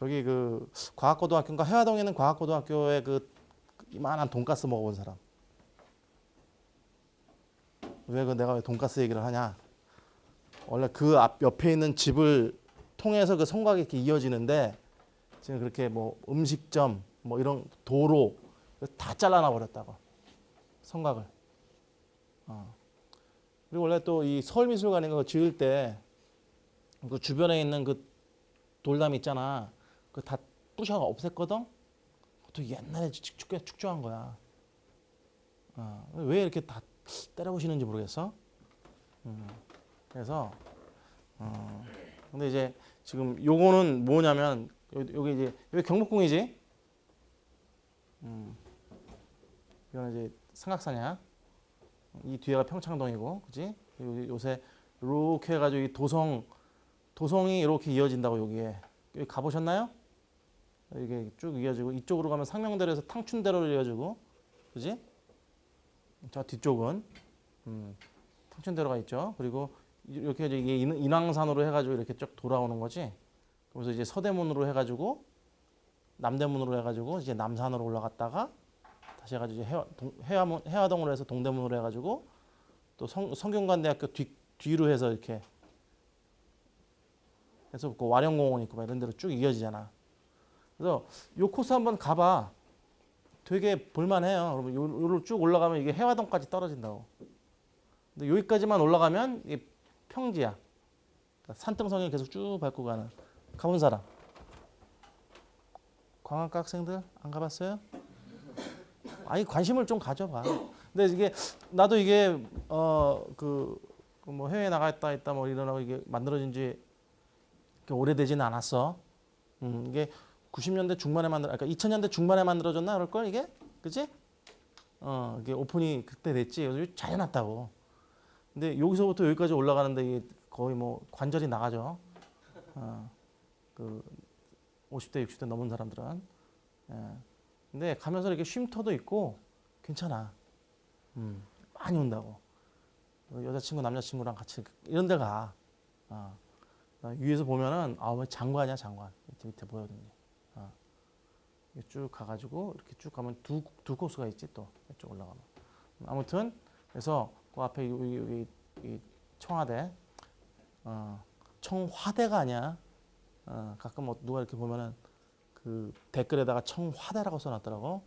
저기 그 과학고등학교인가 해화동에 있는 과학고등학교에 그 이만한 돈가스 먹어본 사람. 내가 왜 돈가스 얘기를 하냐? 원래 그 앞 옆에 있는 집을 통해서 그 성곽이 이렇게 이어지는데 지금 그렇게 뭐 음식점 뭐 이런 도로 다 잘라놔 버렸다고 성곽을. 그리고 원래 또 이 서울미술관인가 그 지을 때 그 주변에 있는 그 돌담 있잖아. 그 다 부셔 없앴거든. 또 옛날에 축조한 거야. 왜 이렇게 다 때려부시는지 모르겠어. 그래서 근데 이제 지금 요거는 뭐냐면 여기 이제 여기 경복궁이지. 이거는 이제 삼각산이야. 이 뒤에가 평창동이고, 그지? 요새 이렇게 해가지고 이 도성이 이렇게 이어진다고 여기에 여기 가보셨나요? 이게 쭉 이어지고 이쪽으로 가면 상명대로에서 탕춘대로로 이어지고, 그지? 저 뒤쪽은 탕춘대로가 있죠. 그리고 이렇게 이제 이게 인왕산으로 해가지고 이렇게 쭉 돌아오는 거지. 그래서 이제 서대문으로 해가지고 남대문으로 해가지고 이제 남산으로 올라갔다가 다시 해가지고 이제 해화동으로 해서 동대문으로 해가지고 또 성균관대학교 뒤로 해서 이렇게 해서 그 와령공원 있고 막 이런 데로 쭉 이어지잖아. 그래서 요 코스 한번 가봐. 되게 볼만해요. 그러면 요로 쭉 올라가면 이게 해화동까지 떨어진다고. 근데 여기까지만 올라가면 이게 평지야. 그러니까 산등성을 계속 쭉 밟고 가는. 가본 사람? 관광과 학생들 안 가봤어요? 아니 관심을 좀 가져봐. 근데 이게 나도 이게 그 뭐 해외에 나갔다 있다 뭐 이러고 이게 만들어진 지 오래되지는 않았어. 이게 90년대 중반에 그러니까 2000년대 중반에 만들어졌나 그럴 걸 이게, 그지? 이게 오픈이 그때 됐지. 그래서 잘 해놨다고. 근데 여기서부터 여기까지 올라가는데 이게 거의 뭐 관절이 나가죠. 그 50대 60대 넘은 사람들은. 근데 가면서 이렇게 쉼터도 있고 괜찮아. 많이 온다고. 여자친구 남자친구랑 같이 이런 데 가. 위에서 보면은 왜 장관이야 장관. 밑에 보여드니. 쭉 가가지고 이렇게 쭉 가면 두 코스가 있지 또 이쪽 올라가면. 아무튼 그래서 그 앞에 여기 청와대, 청화대가 아니야. 가끔 누가 이렇게 보면은 그 댓글에다가 청화대라고 써놨더라고.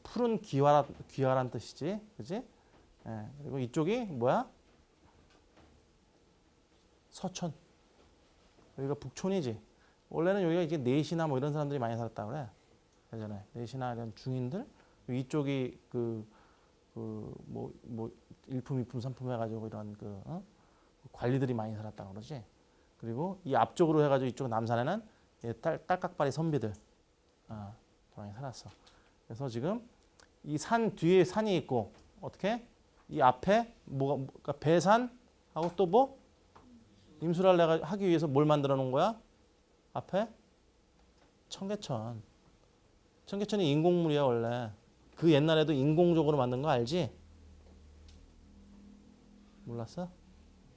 푸른 귀화란 뜻이지, 그지? 그리고 이쪽이 뭐야? 서촌. 여기가 북촌이지. 원래는 여기가 이제 내시나 뭐 이런 사람들이 많이 살았다 그래. 예전에 내시나 이런 중인들. 이쪽이 뭐 일품, 이품, 삼품 해가지고 이런 관리들이 많이 살았다 그러지. 그리고 이 앞쪽으로 해가지고 이쪽 남산에는 딸깍발이 선비들 많이 살았어. 그래서 지금 이 산 뒤에 산이 있고 어떻게? 이 앞에 그러니까 배산하고 또 뭐? 임수를 하기 위해서 뭘 만들어 놓은 거야? 앞에? 청계천. 청계천이 인공물이야 원래. 그 옛날에도 인공적으로 만든 거 알지? 몰랐어?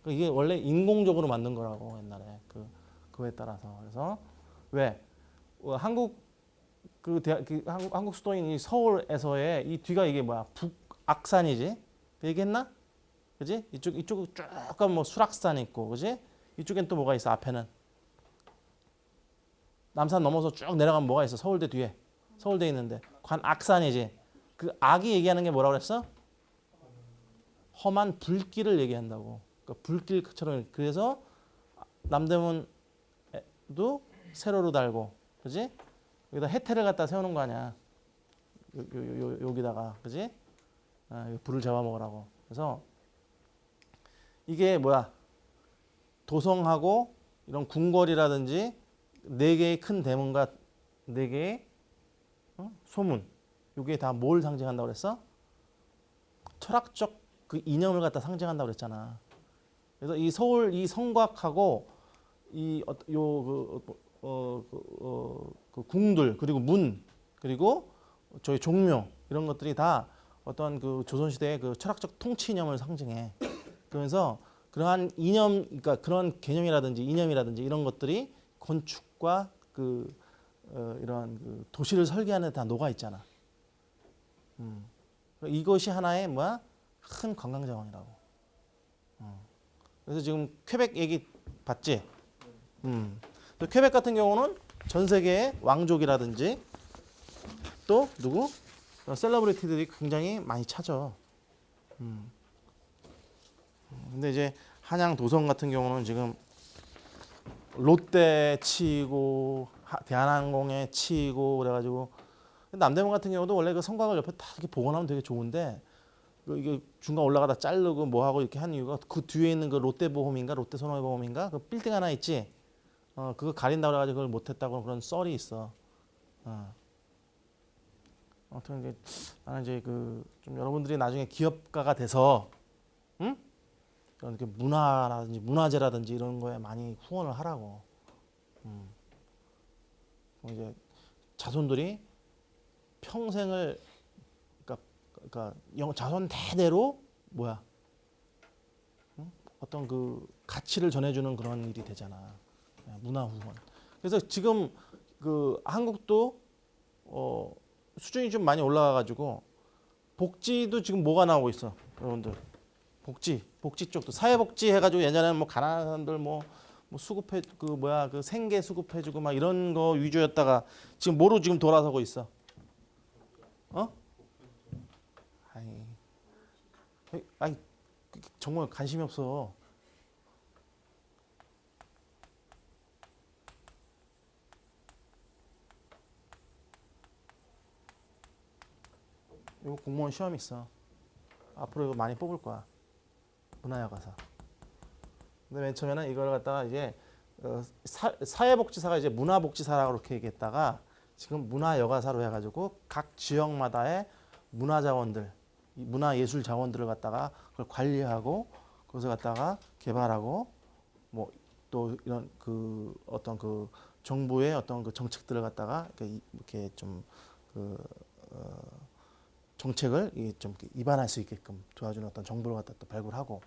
이게 원래 인공적으로 만든 거라고 옛날에 그거에 따라서. 그래서 왜 한국 한국 수도인 이 서울에서의 이 뒤가 이게 뭐야? 북악산이지. 얘기했나? 그지? 이쪽 쭉 가면 뭐 수락산 있고, 그지? 이쪽엔 또 뭐가 있어? 앞에는 남산 넘어서 쭉 내려가면 뭐가 있어? 서울대 뒤에. 서울대 있는데 관악산이지. 그 악이 얘기하는 게 뭐라고 그랬어? 험한 불길을 얘기한다고. 그러니까 불길처럼. 그래서 남대문도 세로로 달고, 그지? 여기다 해태를 갖다 세우는 거 아니야. 여기다가, 그지? 불을 잡아먹으라고. 그래서 이게 뭐야? 도성하고 이런 궁궐이라든지 4개의 큰 대문과 4개의 소문. 이게 다 뭘 상징한다고 그랬어? 철학적 그 이념을 갖다 상징한다고 그랬잖아. 그래서 이 서울 이 성곽하고 그 궁들 그리고 문 그리고 저희 종묘 이런 것들이 다 어떤 그 조선시대의 그 철학적 통치 이념을 상징해. 그러면서 그러한 이념, 그러니까 그런 개념이라든지 이념이라든지 이런 것들이 건축과 이런 그 도시를 설계하는 데 다 녹아 있잖아. 이것이 하나의 뭐야? 큰 관광 자원이라고. 그래서 지금 퀘벡 얘기 봤지? 퀘벡 같은 경우는 전 세계의 왕족이라든지 또 누구? 셀러브리티들이 굉장히 많이 찾아. 근데 이제 한양 도성 같은 경우는 지금 롯데 치고 대한항공에 치고 그래가지고 남대문 같은 경우도 원래 그 성곽을 옆에 다 이렇게 복원하면 되게 좋은데 이게 중간 올라가다 자르고 뭐 하고 이렇게 한 이유가 그 뒤에 있는 그 롯데보험인가 롯데손해보험인가 그 빌딩 하나 있지. 그거 가린다고 그래가지고 그걸 못했다고 그런 썰이 있어. 아무튼 이제 나는 이제 그 좀 여러분들이 나중에 기업가가 돼서 이렇게 문화라든지 문화재라든지 이런 거에 많이 후원을 하라고. 이제 자손들이 평생을 그러니까 자손 대대로 뭐야 어떤 그 가치를 전해주는 그런 일이 되잖아. 문화 후원. 그래서 지금 그 한국도 수준이 좀 많이 올라가가지고 복지도 지금 뭐가 나오고 있어, 여러분들. 복지 쪽도 사회복지 해가지고 예전에는 뭐 가난한 사람들 뭐 수급해 그 뭐야 그 생계 수급해주고 막 이런 거 위주였다가 지금 뭐로 지금 돌아서고 있어? 아니 정말 관심이 없어. 이거 공무원 시험 있어. 앞으로 이거 많이 뽑을 거야. 문화여가사. 근데 맨 처음에는 이걸 갖다가 이제 사회복지사가 이제 문화복지사라고 그렇게 얘기했다가 지금 문화여가사로 해가지고 각 지역마다의 문화자원들, 문화예술 자원들을 갖다가 그걸 관리하고 그것을 갖다가 개발하고 뭐 또 이런 그 어떤 그 정부의 어떤 그 정책들을 갖다가 이렇게 좀 정책을 좀 입안할 수 있게끔 도와주는 어떤 정보를 갖다 또 발굴하고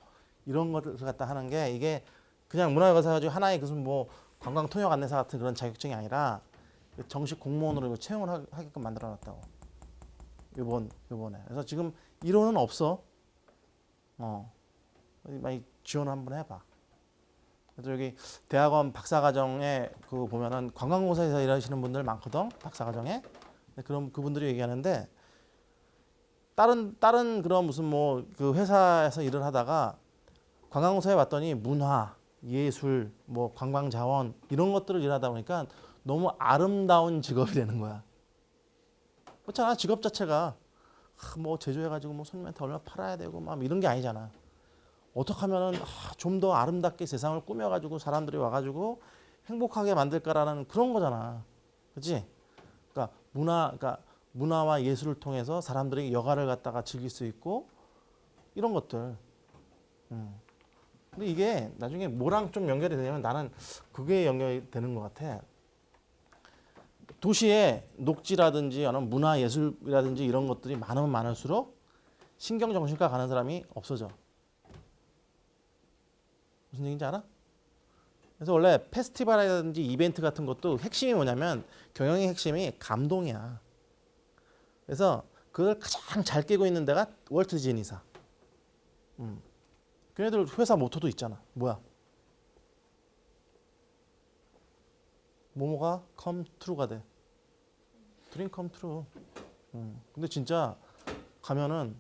이런 것을 갖다 하는 게 이게 그냥 문화여가사 가지고 하나의 무슨 뭐 관광 통역 안내사 같은 그런 자격증이 아니라 정식 공무원으로 채용을 하게끔 만들어놨다고. 이번에. 그래서 지금 이론은 없어. 많이 지원을 한번 해봐. 그래서 여기 대학원 박사과정에 그 보면은 관광공사에서 일하시는 분들 많거든. 박사과정에. 그럼 그분들이 얘기하는데 다른 그런 무슨 뭐 그 회사에서 일을 하다가 관광공사에 왔더니 문화, 예술, 뭐 관광자원 이런 것들을 일하다 보니까 너무 아름다운 직업이 되는 거야. 그렇잖아. 직업 자체가 뭐 제조해가지고 뭐 손님한테 얼마 팔아야 되고 막 이런 게 아니잖아. 어떻게 하면은 좀 더 아름답게 세상을 꾸며가지고 사람들이 와가지고 행복하게 만들까라는 그런 거잖아. 그렇지? 그러니까 문화와 예술을 통해서 사람들이 여가를 갖다가 즐길 수 있고 이런 것들. 근데 이게 나중에 뭐랑 좀 연결이 되냐면 나는 그게 연결이 되는 것 같아. 도시에 녹지라든지 아니면 문화예술이라든지 이런 것들이 많으면 많을수록 신경정신과 가는 사람이 없어져. 무슨 얘기인지 알아? 그래서 원래 페스티벌이라든지 이벤트 같은 것도 핵심이 뭐냐면 경영의 핵심이 감동이야. 그래서 그걸 가장 잘 깨고 있는 데가 월트 디즈니사. 걔네들 회사 모토도 있잖아. 뭐야? 뭐뭐가 come true가 돼. 드림 come true. 근데 진짜 가면은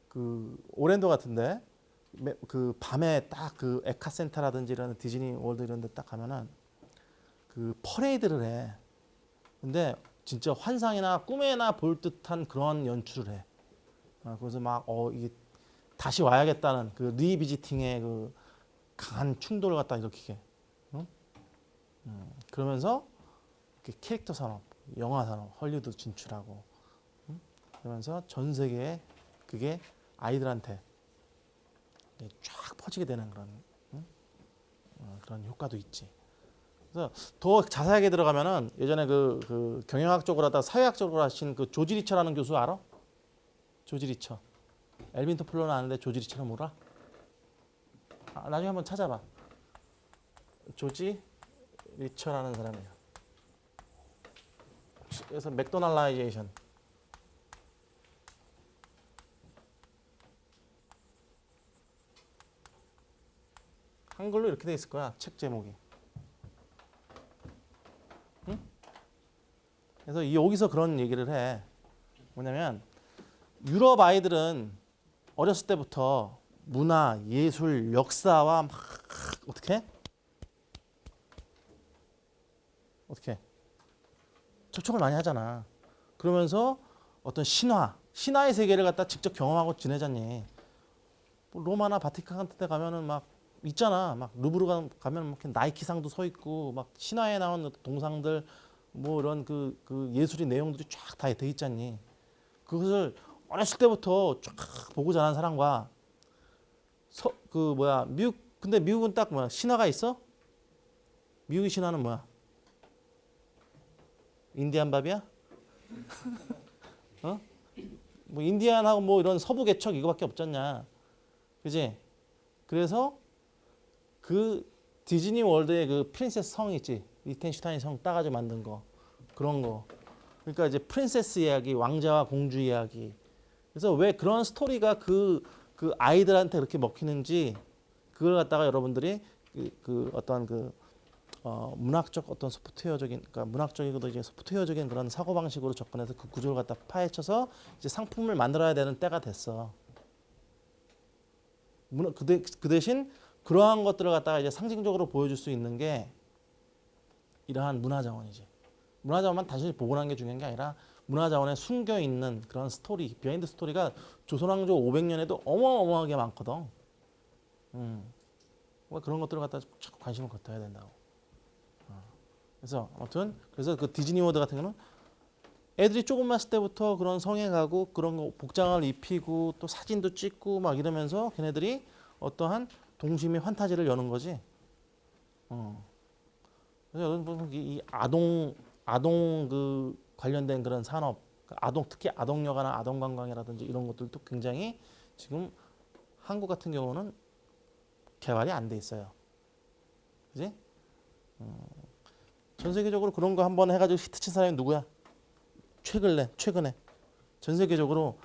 그 오랜도 같은데 그 밤에 딱 그 에카센터라든지 이런 디즈니 월드 이런 데 딱 가면은 그 퍼레이드를 해. 근데 진짜 환상이나 꿈에나 볼 듯한 그런 연출을 해. 그래서 막 이게 다시 와야겠다는 그 리비지팅의 그 강한 충돌을 갖다 일으키게. 그러면서 이렇게 캐릭터 산업, 영화 산업, 헐리우드 진출하고 그러면서 전 세계에 그게 아이들한테 쫙 퍼지게 되는 그런 효과도 있지. 그래서 더 자세하게 들어가면은 예전에 그 경영학 쪽으로 하다 사회학 쪽으로 하신 그 조지 리처라는 교수 알아? 조지 리처. 엘빈 토플러는 아는데 조지 리처는 몰라? 나중에 한번 찾아봐. 조지 리처라는 사람이에요. 그래서 맥도날라이제이션. 한글로 이렇게 돼 있을 거야. 책 제목이. 응? 그래서 여기서 그런 얘기를 해. 뭐냐면 유럽 아이들은 어렸을 때부터 문화, 예술, 역사와 막 어떻게 접촉을 많이 하잖아. 그러면서 어떤 신화의 세계를 갖다 직접 경험하고 지내잖니. 뭐 로마나 바티칸 같은 데 가면은 막 있잖아. 막 루브르 가면 막 나이키 상도 서 있고 막 신화에 나온 동상들 뭐 이런 그 예술의 내용들이 쫙 다 돼 있잖니. 그것을 어렸을 때부터 쫙 보고 자란 사람과 미국 근데 미국은 딱 뭐야? 신화가 있어? 미국의 신화는 뭐야? 인디안 밥이야? 어? 뭐 인디안하고 뭐 이런 서부 개척 이거밖에 없잖냐. 그지? 그래서 그 디즈니 월드의 그 프린세스 성 있지. 리텐슈타인 성 따가지고 만든 거. 그런 거. 그러니까 이제 프린세스 이야기, 왕자와 공주 이야기. 그래서 왜 그런 스토리가 그 아이들한테 그렇게 먹히는지 그걸 갖다가 여러분들이 어떤 문학적 어떤 소프트웨어적인 그러니까 문학적이고도 이제 소프트웨어적인 그런 사고 방식으로 접근해서 그 구조를 갖다 파헤쳐서 이제 상품을 만들어야 되는 때가 됐어. 그 대신 그러한 것들을 갖다가 이제 상징적으로 보여줄 수 있는 게 이러한 문화자원이지. 문화자원만 단순히 복원하는 게 중요한 게 아니라 문화자원에 숨겨 있는 그런 스토리, 비하인드 스토리가 조선왕조 500년에도 어마어마하게 많거든. 그런 것들을 갖다 자꾸 관심을 갖어야 된다고. 그래서 아무튼 그래서 그 디즈니 월드 같은 경우는 애들이 조금만 때부터 그런 성에 가고 그런 거 복장을 입히고 또 사진도 찍고 막 이러면서 걔네들이 어떠한 동심의 환타지를 여는 거지. 그래서 이 아동 그 관련된 그런 산업, 특히 아동 여가나 아동 관광이라든지 이런 것들도 굉장히 지금 한국 같은 경우는 개발이 안 돼 있어요. 그지? 전 세계적으로 그런 거 한번 해가지고 히트친 사람이 누구야? 최근에 전 세계적으로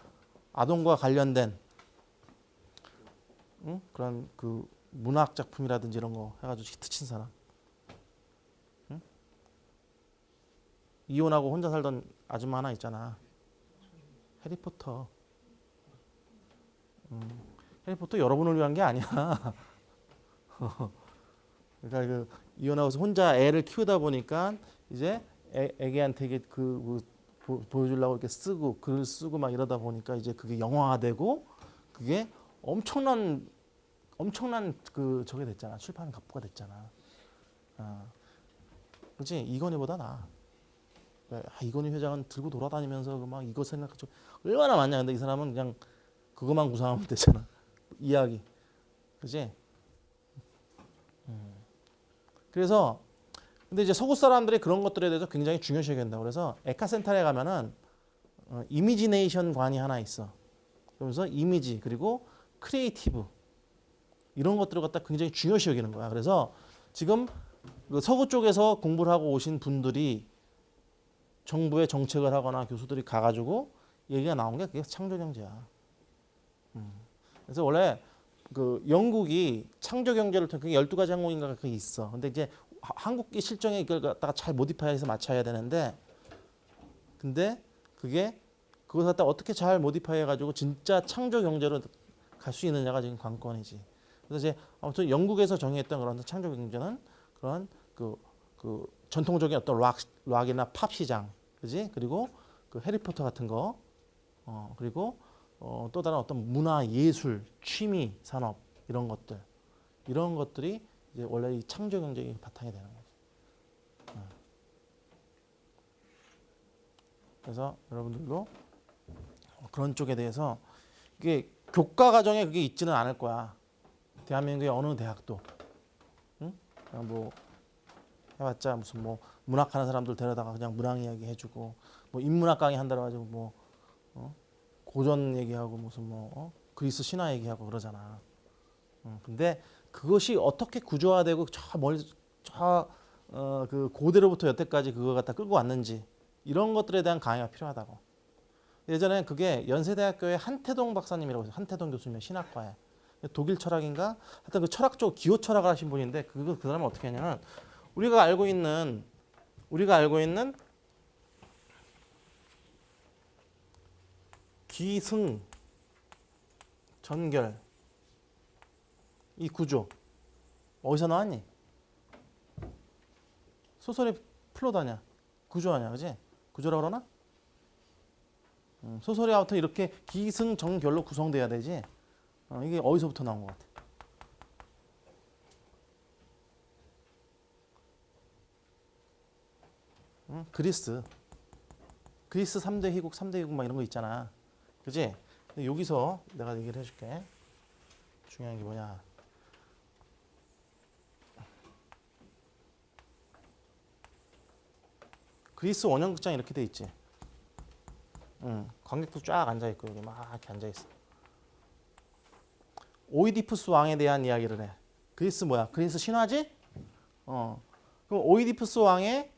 아동과 관련된 그런 그 문학 작품이라든지 이런 거 해가지고 히트친 사람. 이혼하고 혼자 살던 아줌마 하나 있잖아. 해리포터. 해리포터 여러분을 위한 게 아니야. 그러니까 그 이혼하고서 혼자 애를 키우다 보니까 이제 애기한테 이게 보여주려고 이렇게 쓰고 글 쓰고 막 이러다 보니까 이제 그게 영화화되고 그게 엄청난 저게 됐잖아. 출판 갑부가 됐잖아. 그렇지? 이건희보다 나아. 이건희 회장은 들고 돌아다니면서 막 이거 생각하죠. 얼마나 많냐. 근데 이 사람은 그냥 그것만 구상하면 되잖아. 이야기. 그지? 그래서 근데 이제 서구 사람들이 그런 것들에 대해서 굉장히 중요시 여긴다고. 그래서 에카센터에 가면은 이미지네이션 관이 하나 있어. 그러면서 이미지 그리고 크리에이티브 이런 것들을 갖다 굉장히 중요시 여기는 거야. 그래서 지금 그 서구 쪽에서 공부를 하고 오신 분들이 정부의 정책을 하거나 교수들이 가가지고 얘기가 나온 게 그게 창조경제야. 그래서 원래 그 영국이 창조경제를 통해 그게 12가지 항목인가 그게 있어. 근데 이제 한국의 실정에 이걸 갖다가 잘 모디파이해서 맞춰야 되는데 근데 그걸 갖다 어떻게 잘 모디파이해 가지고 진짜 창조경제로 갈 수 있느냐가 지금 관건이지. 그래서 이제 아무튼 영국에서 정의했던 그런 창조경제는 그런 그 전통적인 어떤 락이나 팝 시장, 그지? 그리고 그 해리포터 같은 거, 그리고 또 다른 어떤 문화, 예술, 취미, 산업 이런 것들이 이제 원래 이 창조 경제의 바탕이 되는 거지. 그래서 여러분들도 그런 쪽에 대해서 이게 교과 과정에 그게 있지는 않을 거야. 대한민국의 어느 대학도, 응? 그냥 뭐 해봤자 무슨 뭐 문학하는 사람들 데려다가 그냥 문학 이야기 해주고 뭐 인문학 강의 한다고 가지고 뭐 고전 얘기하고 무슨 그리스 신화 얘기하고 그러잖아. 근데 그것이 어떻게 구조화되고 그 고대로부터 여태까지 그거 갖다 끌고 왔는지 이런 것들에 대한 강의가 필요하다고. 예전에 그게 연세대학교의 한태동 박사님이라고 해서 한태동 교수님의 신학과에 독일 철학인가 하여튼 그 철학 쪽 기호 철학을 하신 분인데 그 사람은 어떻게 하냐면 우리가 알고 있는 기승 전결 이 구조 어디서 나왔니? 소설의 플롯 아니야? 구조 아니야, 그지? 구조라 그러나? 소설이 아무튼 이렇게 기승전결로 구성돼야 되지. 이게 어디서부터 나온 것 같아? 그리스 3대 희국, 3대 희국 막 이런 거 있잖아. 그지? 근데 여기서 내가 얘기를 해줄게. 중요한 게 뭐냐? 그리스 원형극장 이렇게 돼 있지. 관객도 쫙 앉아 있고 여기 막 이렇게 앉아 있어. 오이디푸스 왕에 대한 이야기를 해. 그리스 뭐야? 그리스 신화지? 그럼 오이디푸스 왕의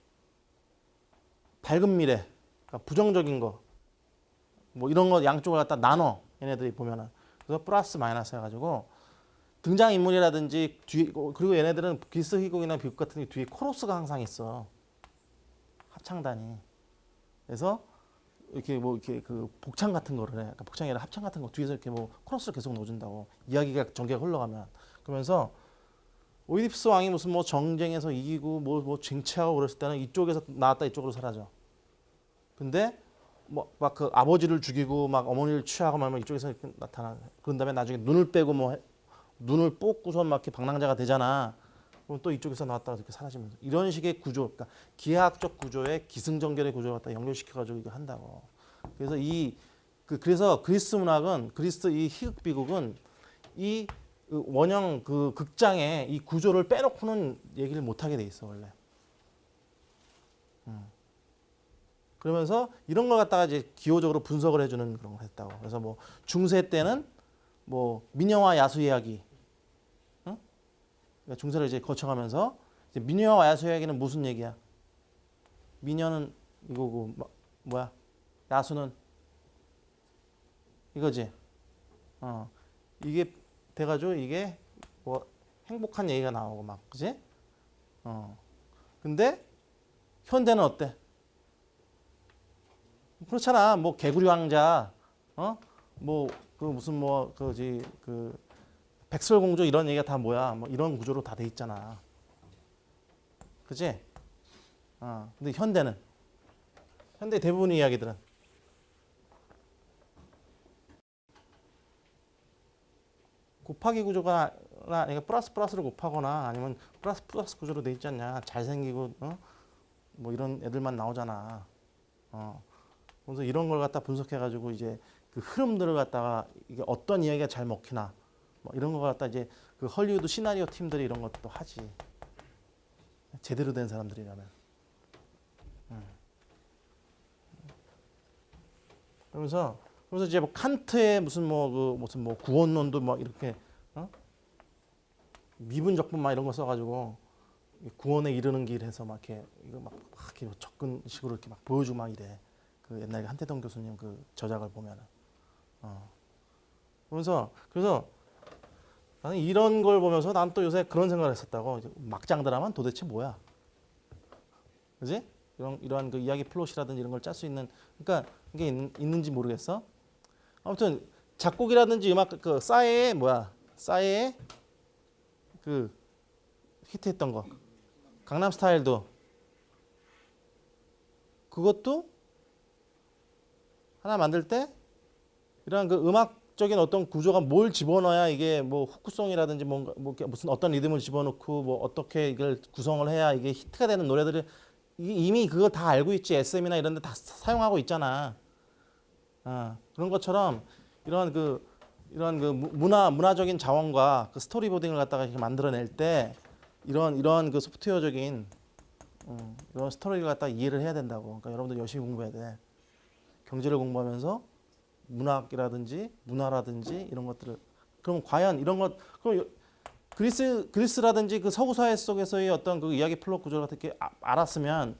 밝은 미래, 그러니까 부정적인 거, 뭐 이런 거 양쪽을 갖다 나눠. 얘네들이 보면은 그래서 플러스 마이너스 해가지고 등장 인물이라든지 뒤 그리고 얘네들은 그리스 희곡이나 비극 같은 게 뒤에 코러스가 항상 있어. 합창단이. 그래서 이렇게 뭐 이렇게 그 복창 같은 거를 해. 그러니까 복창이 아니라 합창 같은 거 뒤에서 이렇게 뭐 코러스를 계속 넣어준다고. 이야기가 전개가 흘러가면. 그러면서 오이디푸스 왕이 무슨 뭐 정쟁에서 이기고 뭐 쟁취하고 그랬을 때는 이쪽에서 나왔다 이쪽으로 사라져. 근데 뭐 막 그 아버지를 죽이고 막 어머니를 취하고 막 이쪽에서 이렇게 나타나. 그런 다음에 나중에 눈을 빼고 뭐 눈을 뽑고서 막 이렇게 방랑자가 되잖아. 그럼 또 이쪽에서 나왔다가 이렇게 사라지면서 이런 식의 구조, 그러니까 기하학적 구조에 기승전결의 구조를 갖다 연결시켜가지고 이거 한다고. 그래서 그래서 그리스 문학은 그리스 이 희극 비극은 이 원형 그 극장에 이 구조를 빼놓고는 얘기를 못하게 돼 있어 원래. 그러면서 이런 걸 갖다가 이제 기호적으로 분석을 해주는 그런 걸 했다고. 그래서 뭐 중세 때는 뭐 민영화 야수 이야기. 그러니까 중세를 이제 거쳐가면서 이제 미녀와 야수 이야기는 무슨 얘기야? 미녀는 이거고 뭐야? 야수는 이거지. 이게 돼가지고 이게 뭐 행복한 얘기가 나오고 막 그지? 근데 현대는 어때? 그렇잖아. 뭐 개구리 왕자, 뭐 그 무슨 뭐 그지 그 백설공주 이런 얘기가 다 뭐야? 뭐 이런 구조로 다 돼 있잖아. 그지? 근데 현대 대부분의 이야기들은 곱하기 구조가 아니라 플러스를 곱하거나 아니면 플러스 구조로 돼 있지 않냐? 잘생기고 뭐 이런 애들만 나오잖아. 그래서 이런 걸 갖다 분석해가지고 이제 그 흐름들을 갖다가 이게 어떤 이야기가 잘 먹히나. 뭐 이런 거 갖다 이제 그 헐리우드 시나리오 팀들이 이런 것도 하지. 제대로 된 사람들이라면. 그러면서 이제 뭐 칸트의 무슨 뭐 구원론도 막 이렇게 미분적분 막 이런 거 써가지고 구원에 이르는 길 해서 막 이렇게 이거 막 이렇게 접근식으로 이렇게 막 보여주고 막 이래. 그 옛날에 한태동 교수님 그 저작을 보면은. 그래서 나는 이런 걸 보면서 난 또 요새 그런 생각을 했었다고. 막장 드라마는 도대체 뭐야? 그지? 이러한 그 이야기 플롯이라든지 이런 걸 짤 수 있는, 그러니까 이게 있는지 모르겠어. 아무튼 작곡이라든지 음악 그 싸이의 그 히트했던 거 강남 스타일도 그것도 하나 만들 때 이러한 그 음악적인 어떤 구조가 뭘 집어넣어야 이게 뭐 후크송이라든지 뭔가 뭐 무슨 어떤 리듬을 집어넣고 뭐 어떻게 이걸 구성을 해야 이게 히트가 되는 노래들을 이미 그걸 다 알고 있지. SM이나 이런 데 다 사용하고 있잖아. 그런 것처럼 이런 그 문화적인 자원과 그 스토리보딩을 갖다가 이렇게 만들어낼 때 이런 그 소프트웨어적인 이런 스토리를 갖다가 이해를 해야 된다고. 그러니까 여러분들 열심히 공부해야 돼. 경제를 공부하면서 문학이라든지 문화라든지 이런 것들을 그럼 과연 이런 것 그럼 그리스라든지 그 서구 사회 속에서의 어떤 그 이야기 플롯 구조를 어떻게 알았으면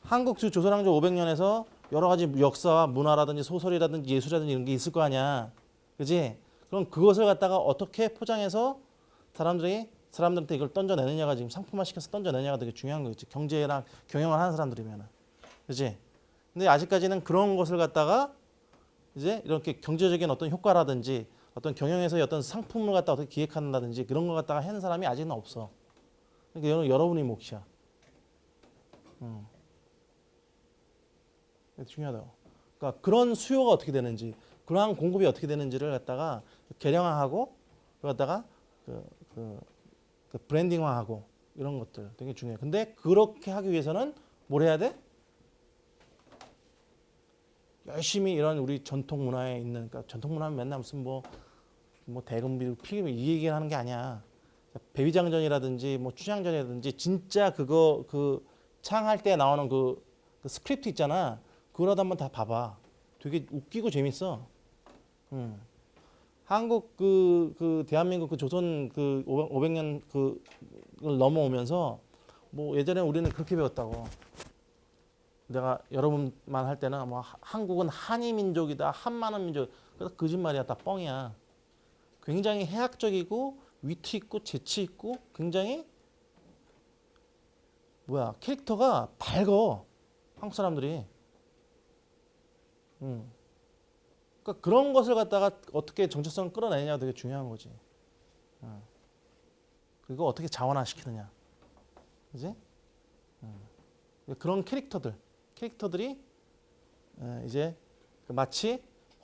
한국 조선왕조 500년에서 여러 가지 역사와 문화라든지 소설이라든지 예술이라든지 이런 게 있을 거 아니야. 그지? 그럼 그것을 갖다가 어떻게 포장해서 사람들한테 이걸 던져내느냐가 지금 상품화 시켜서 던져내느냐가 되게 중요한 거지. 경제랑 경영을 하는 사람들이면은. 그지? 근데 아직까지는 그런 것을 갖다가 이제 이렇게 경제적인 어떤 효과라든지 어떤 경영에서의 어떤 상품을 갖다 어떻게 기획한다든지 그런 걸 갖다가 하는 사람이 아직은 없어. 그러니까 여러분이 몫이야. 중요하다고. 그러니까 그런 수요가 어떻게 되는지, 그러한 공급이 어떻게 되는지를 갖다가 개량화하고, 갖다가 그 브랜딩화하고 이런 것들 되게 중요해. 근데 그렇게 하기 위해서는 뭘 해야 돼? 열심히 이런 우리 전통 문화에 있는, 그러니까 전통 문화는 맨날 무슨 뭐 대금비로 피금 이 얘기를 하는 게 아니야. 배위장전이라든지 뭐 춘향전이라든지 진짜 그거 그 창할 때 나오는 그 스크립트 있잖아. 그거라도 한번 다 봐봐. 되게 웃기고 재밌어. 한국 그 대한민국 그 조선 그 500년 그걸 넘어오면서 뭐 예전에 우리는 그렇게 배웠다고. 내가 여러분만 할 때는 뭐 한국은 한이 민족이다, 한만한 민족. 그래서 거짓말이야, 다 뻥이야. 굉장히 해학적이고 위트 있고 재치 있고 굉장히 캐릭터가 밝어. 한국 사람들이. 그러니까 그런 것을 갖다가 어떻게 정체성을 끌어내느냐가 되게 중요한 거지. 그리고 어떻게 자원화시키느냐. 그지? 그런 캐릭터들이 이제 마치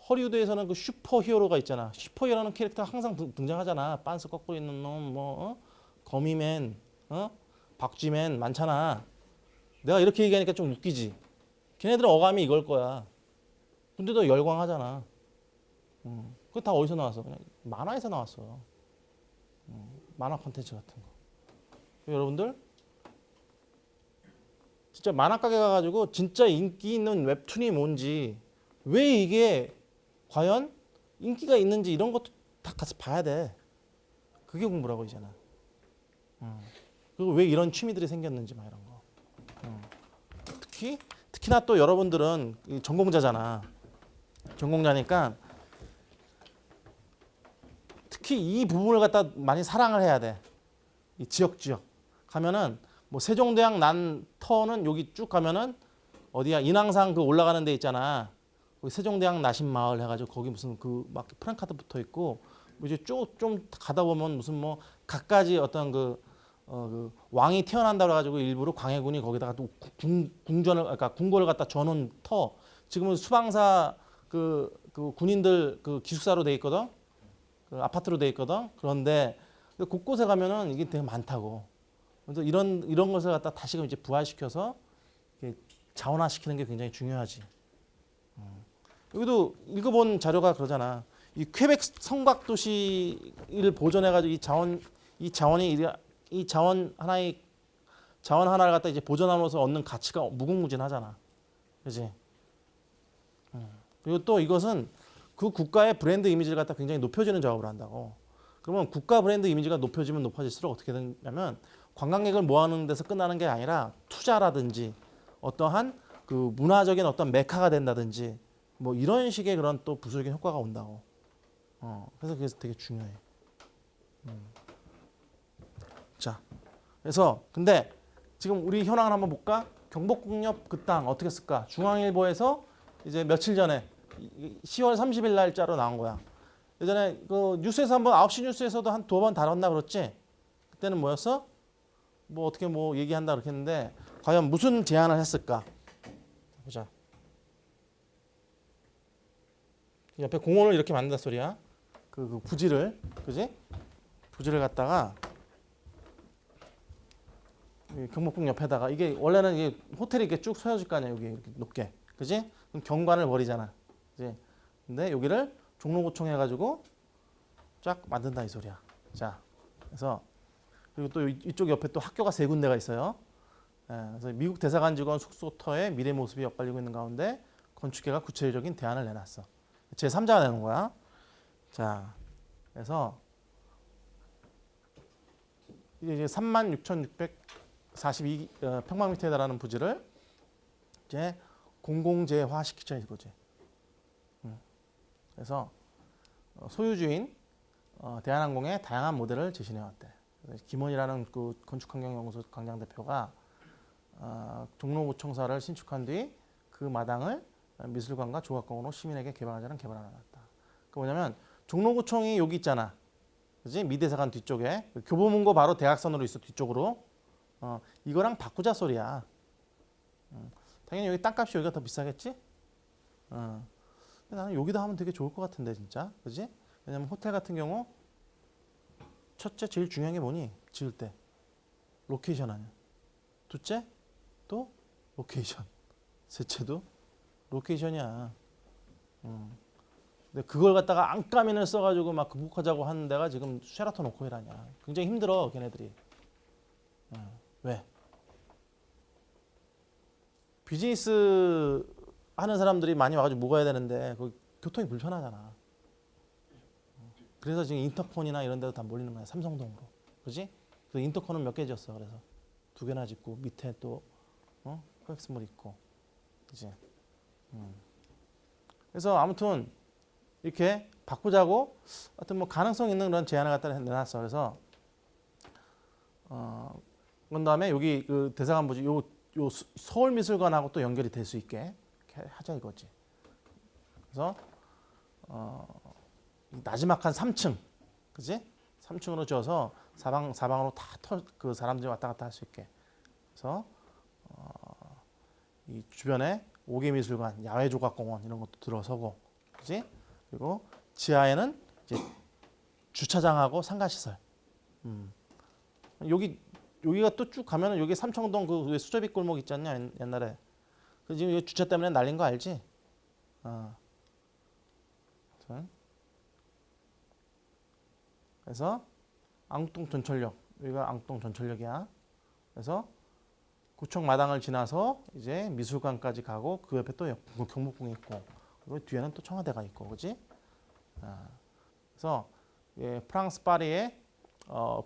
허리우드에서는 그 슈퍼 히어로가 있잖아. 슈퍼 히어로는 캐릭터가 항상 등장하잖아. 빤스 거꾸로 있는 놈, 거미맨, 박쥐맨 많잖아. 내가 이렇게 얘기하니까 좀 웃기지. 걔네들은 어감이 이걸 거야. 근데도 열광하잖아. 그거 다 어디서 나왔어? 그냥 만화에서 나왔어. 만화 콘텐츠 같은 거. 여러분들 진짜 만화 가게 가가지고 진짜 인기 있는 웹툰이 뭔지, 왜 이게 과연 인기가 있는지 이런 것도 다 가서 봐야 돼. 그게 공부라고 이제는. 그리고 왜 이런 취미들이 생겼는지 막 이런 거. 특히나 또 여러분들은 전공자잖아. 전공자니까 특히 이 부분을 갖다 많이 사랑을 해야 돼. 이 지역 가면은 뭐 세종대왕 난 터는 여기 쭉 가면은 어디야, 인왕산 그 올라가는 데 있잖아. 거기 세종대왕 나신 마을 해가지고 거기 무슨 그 막 프랜카드 붙어 있고, 뭐 이제 쭉 좀 가다 보면 무슨 뭐 갖가지 어떤 그 왕이 태어난다 그래가지고 일부러 광해군이 거기다가 또 그러니까 궁궐을 갖다 줘놓은 터. 지금은 수방사 그 군인들 그 기숙사로 돼 있거든. 그 아파트로 돼 있거든. 그런데 곳곳에 가면은 이게 되게 많다고. 그래서 이런 것을 갖다 다시금 이제 부활시켜서 자원화시키는 게 굉장히 중요하지. 여기도 읽어본 자료가 그러잖아. 이 퀘벡 성곽 도시를 보존해가지고 이 자원 하나를 갖다 이제 보존함으로써 얻는 가치가 무궁무진하잖아. 그렇지? 그리고 또 이것은 그 국가의 브랜드 이미지를 갖다 굉장히 높여주는 작업을 한다고. 그러면 국가 브랜드 이미지가 높여지면 높아질수록 어떻게 되냐면 관광객을 모아놓는 데서 끝나는 게 아니라 투자라든지 어떠한 그 문화적인 어떤 메카가 된다든지 뭐 이런 식의 그런 또 부수적인 효과가 온다고. 그래서 그게 되게 중요해. 자, 그래서 근데 지금 우리 현황을 한번 볼까? 경복궁역 그 땅 어떻게 쓸까? 중앙일보에서 이제 며칠 전에 10월 30일 날짜로 나온 거야. 예전에 그 뉴스에서 한번 9시 뉴스에서도 한 2번 다뤘나 그렇지? 그때는 뭐였어? 뭐 어떻게 뭐 얘기한다 그렇게 했는데 과연 무슨 제안을 했을까? 보자. 옆에 공원을 이렇게 만든다 소리야. 그 부지를, 그지? 부지를 갖다가 경복궁 옆에다가 이게 원래는 이게 호텔이 이렇게 쭉 서여질 거 아니야, 여기 이렇게 높게, 그지? 그럼 경관을 버리잖아, 그지? 근데 여기를 종로구청 해가지고 쫙 만든다 이 소리야. 자, 그래서 그리고 또 이쪽 옆에 또 학교가 3군데가 있어요. 그래서 미국 대사관 직원 숙소터의 미래 모습이 엇갈리고 있는 가운데 건축계가 구체적인 대안을 내놨어. 제3자가 내는 거야. 자, 그래서 이게 36,642 평방미터에 달하는 부지를 이제 공공재화 시키자 이거지. 그래서 소유주인 대한항공의 다양한 모델을 제시해 왔대. 김원이라는 그 건축환경연구소 강장 대표가 종로구청사를 신축한 뒤 그 마당을 미술관과 조각공원으로 시민에게 개발하자는 개발을 해놨다. 그 뭐냐면 종로구청이 여기 있잖아. 그지? 미대사관 뒤쪽에 교보문고 바로 대학선으로 있어 뒤쪽으로. 이거랑 바꾸자 소리야. 당연히 여기 땅값이 여기가 더 비싸겠지? 근데 나는 여기다 하면 되게 좋을 것 같은데 진짜, 그지? 왜냐면 호텔 같은 경우 첫째 제일 중요한 게 뭐니? 지을 때 로케이션 아니야. 둘째 또 로케이션. 셋째도 로케이션이야. 근데 그걸 갖다가 안가면을 써가지고 막 극복하자고 하는 데가 지금 쉐라톤 오코일 아니야. 굉장히 힘들어 걔네들이. 왜? 비즈니스 하는 사람들이 많이 와가지고 묵어야 되는데 그 교통이 불편하잖아. 그래서 지금 인터콘이나 이런 데도 다 몰리는 거야. 삼성동으로. 그지? 그 인터콘은 몇 개 지었어. 그래서 2개나 짓고 밑에 또 코엑스몰 있고. 그지? 그래서 아무튼 이렇게 바꾸자고 하여튼 뭐 가능성 있는 그런 제안을 갖다 내놨어. 그래서 그런 다음에 여기 그 대사관 부지 요 서울미술관하고 또 연결이 될 수 있게 이렇게 하자 이거지. 그래서 나지막한 3층, 그지? 3층으로 지어서 사방으로 다 그 사람들이 왔다 갔다 할 수 있게. 그래서 이 주변에 5개 미술관, 야외 조각공원 이런 것도 들어서고, 그지? 그리고 지하에는 이제 주차장하고 상가시설. 여기가 또 쭉 가면은 여기 삼청동 그 수제비 골목 있지 않냐 옛날에. 그 지금 이 주차 때문에 날린 거 알지? 그래서 앙tung 전철역, 여기가 앙tung 전철역이야. 그래서 구청 마당을 지나서 이제 미술관까지 가고 그 옆에 또 경복궁이 있고 그리고 뒤에는 또 청와대가 있고, 그지? 그래서 프랑스 파리의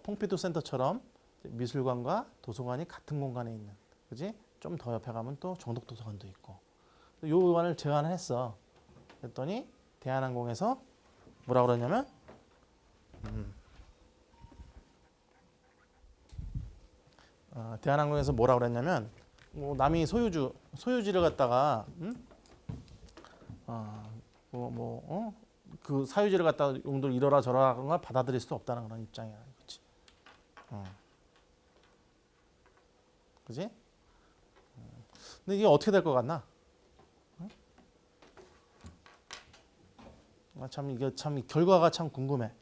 퐁피두 센터처럼 미술관과 도서관이 같은 공간에 있는, 그지? 좀 더 옆에 가면 또 정독 도서관도 있고. 요 의관을 제안을 했어. 그랬더니 대한항공에서 뭐라 그러냐면 대한항공에서 뭐라 그랬냐면 뭐 남이 소유지를 갖다가 그 사유지를 갖다가 용도를 이러라 저러라 그런 걸 받아들일 수 없다는 그런 입장이야, 그렇지? 그지? 근데 이게 어떻게 될 것 같나? 이게 참 결과가 참 궁금해.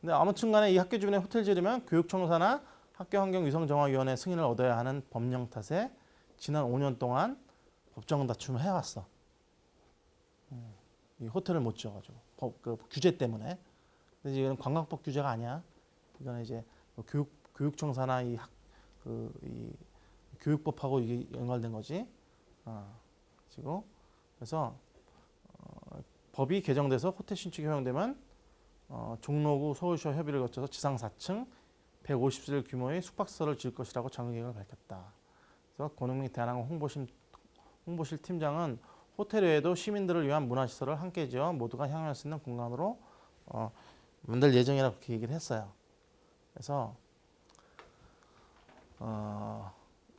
근데 아무튼간에 이 학교 주변에 호텔 지으면 교육청사나 학교환경위성정화위원회 승인을 얻어야 하는 법령 탓에 지난 5년 동안 법정 다툼을 해왔어. 이 호텔을 못 지어가지고 그 규제 때문에. 근데 이건 관광법 규제가 아니야. 이거는 이제 교육청사나 이 교육법하고 이게 연관된 거지. 지금 그래서 법이 개정돼서 호텔 신축이 허용되면 종로구 서울시와 협의를 거쳐서 지상 4층 150실 규모의 숙박시설을 지을 것이라고 장기 계획을 밝혔다. 그래서 권흥민 대한항공 홍보실 팀장은 호텔 외에도 시민들을 위한 문화시설을 함께 지어 모두가 향유할 수 있는 공간으로 만들 예정이라고 그렇게 얘기를 했어요. 그래서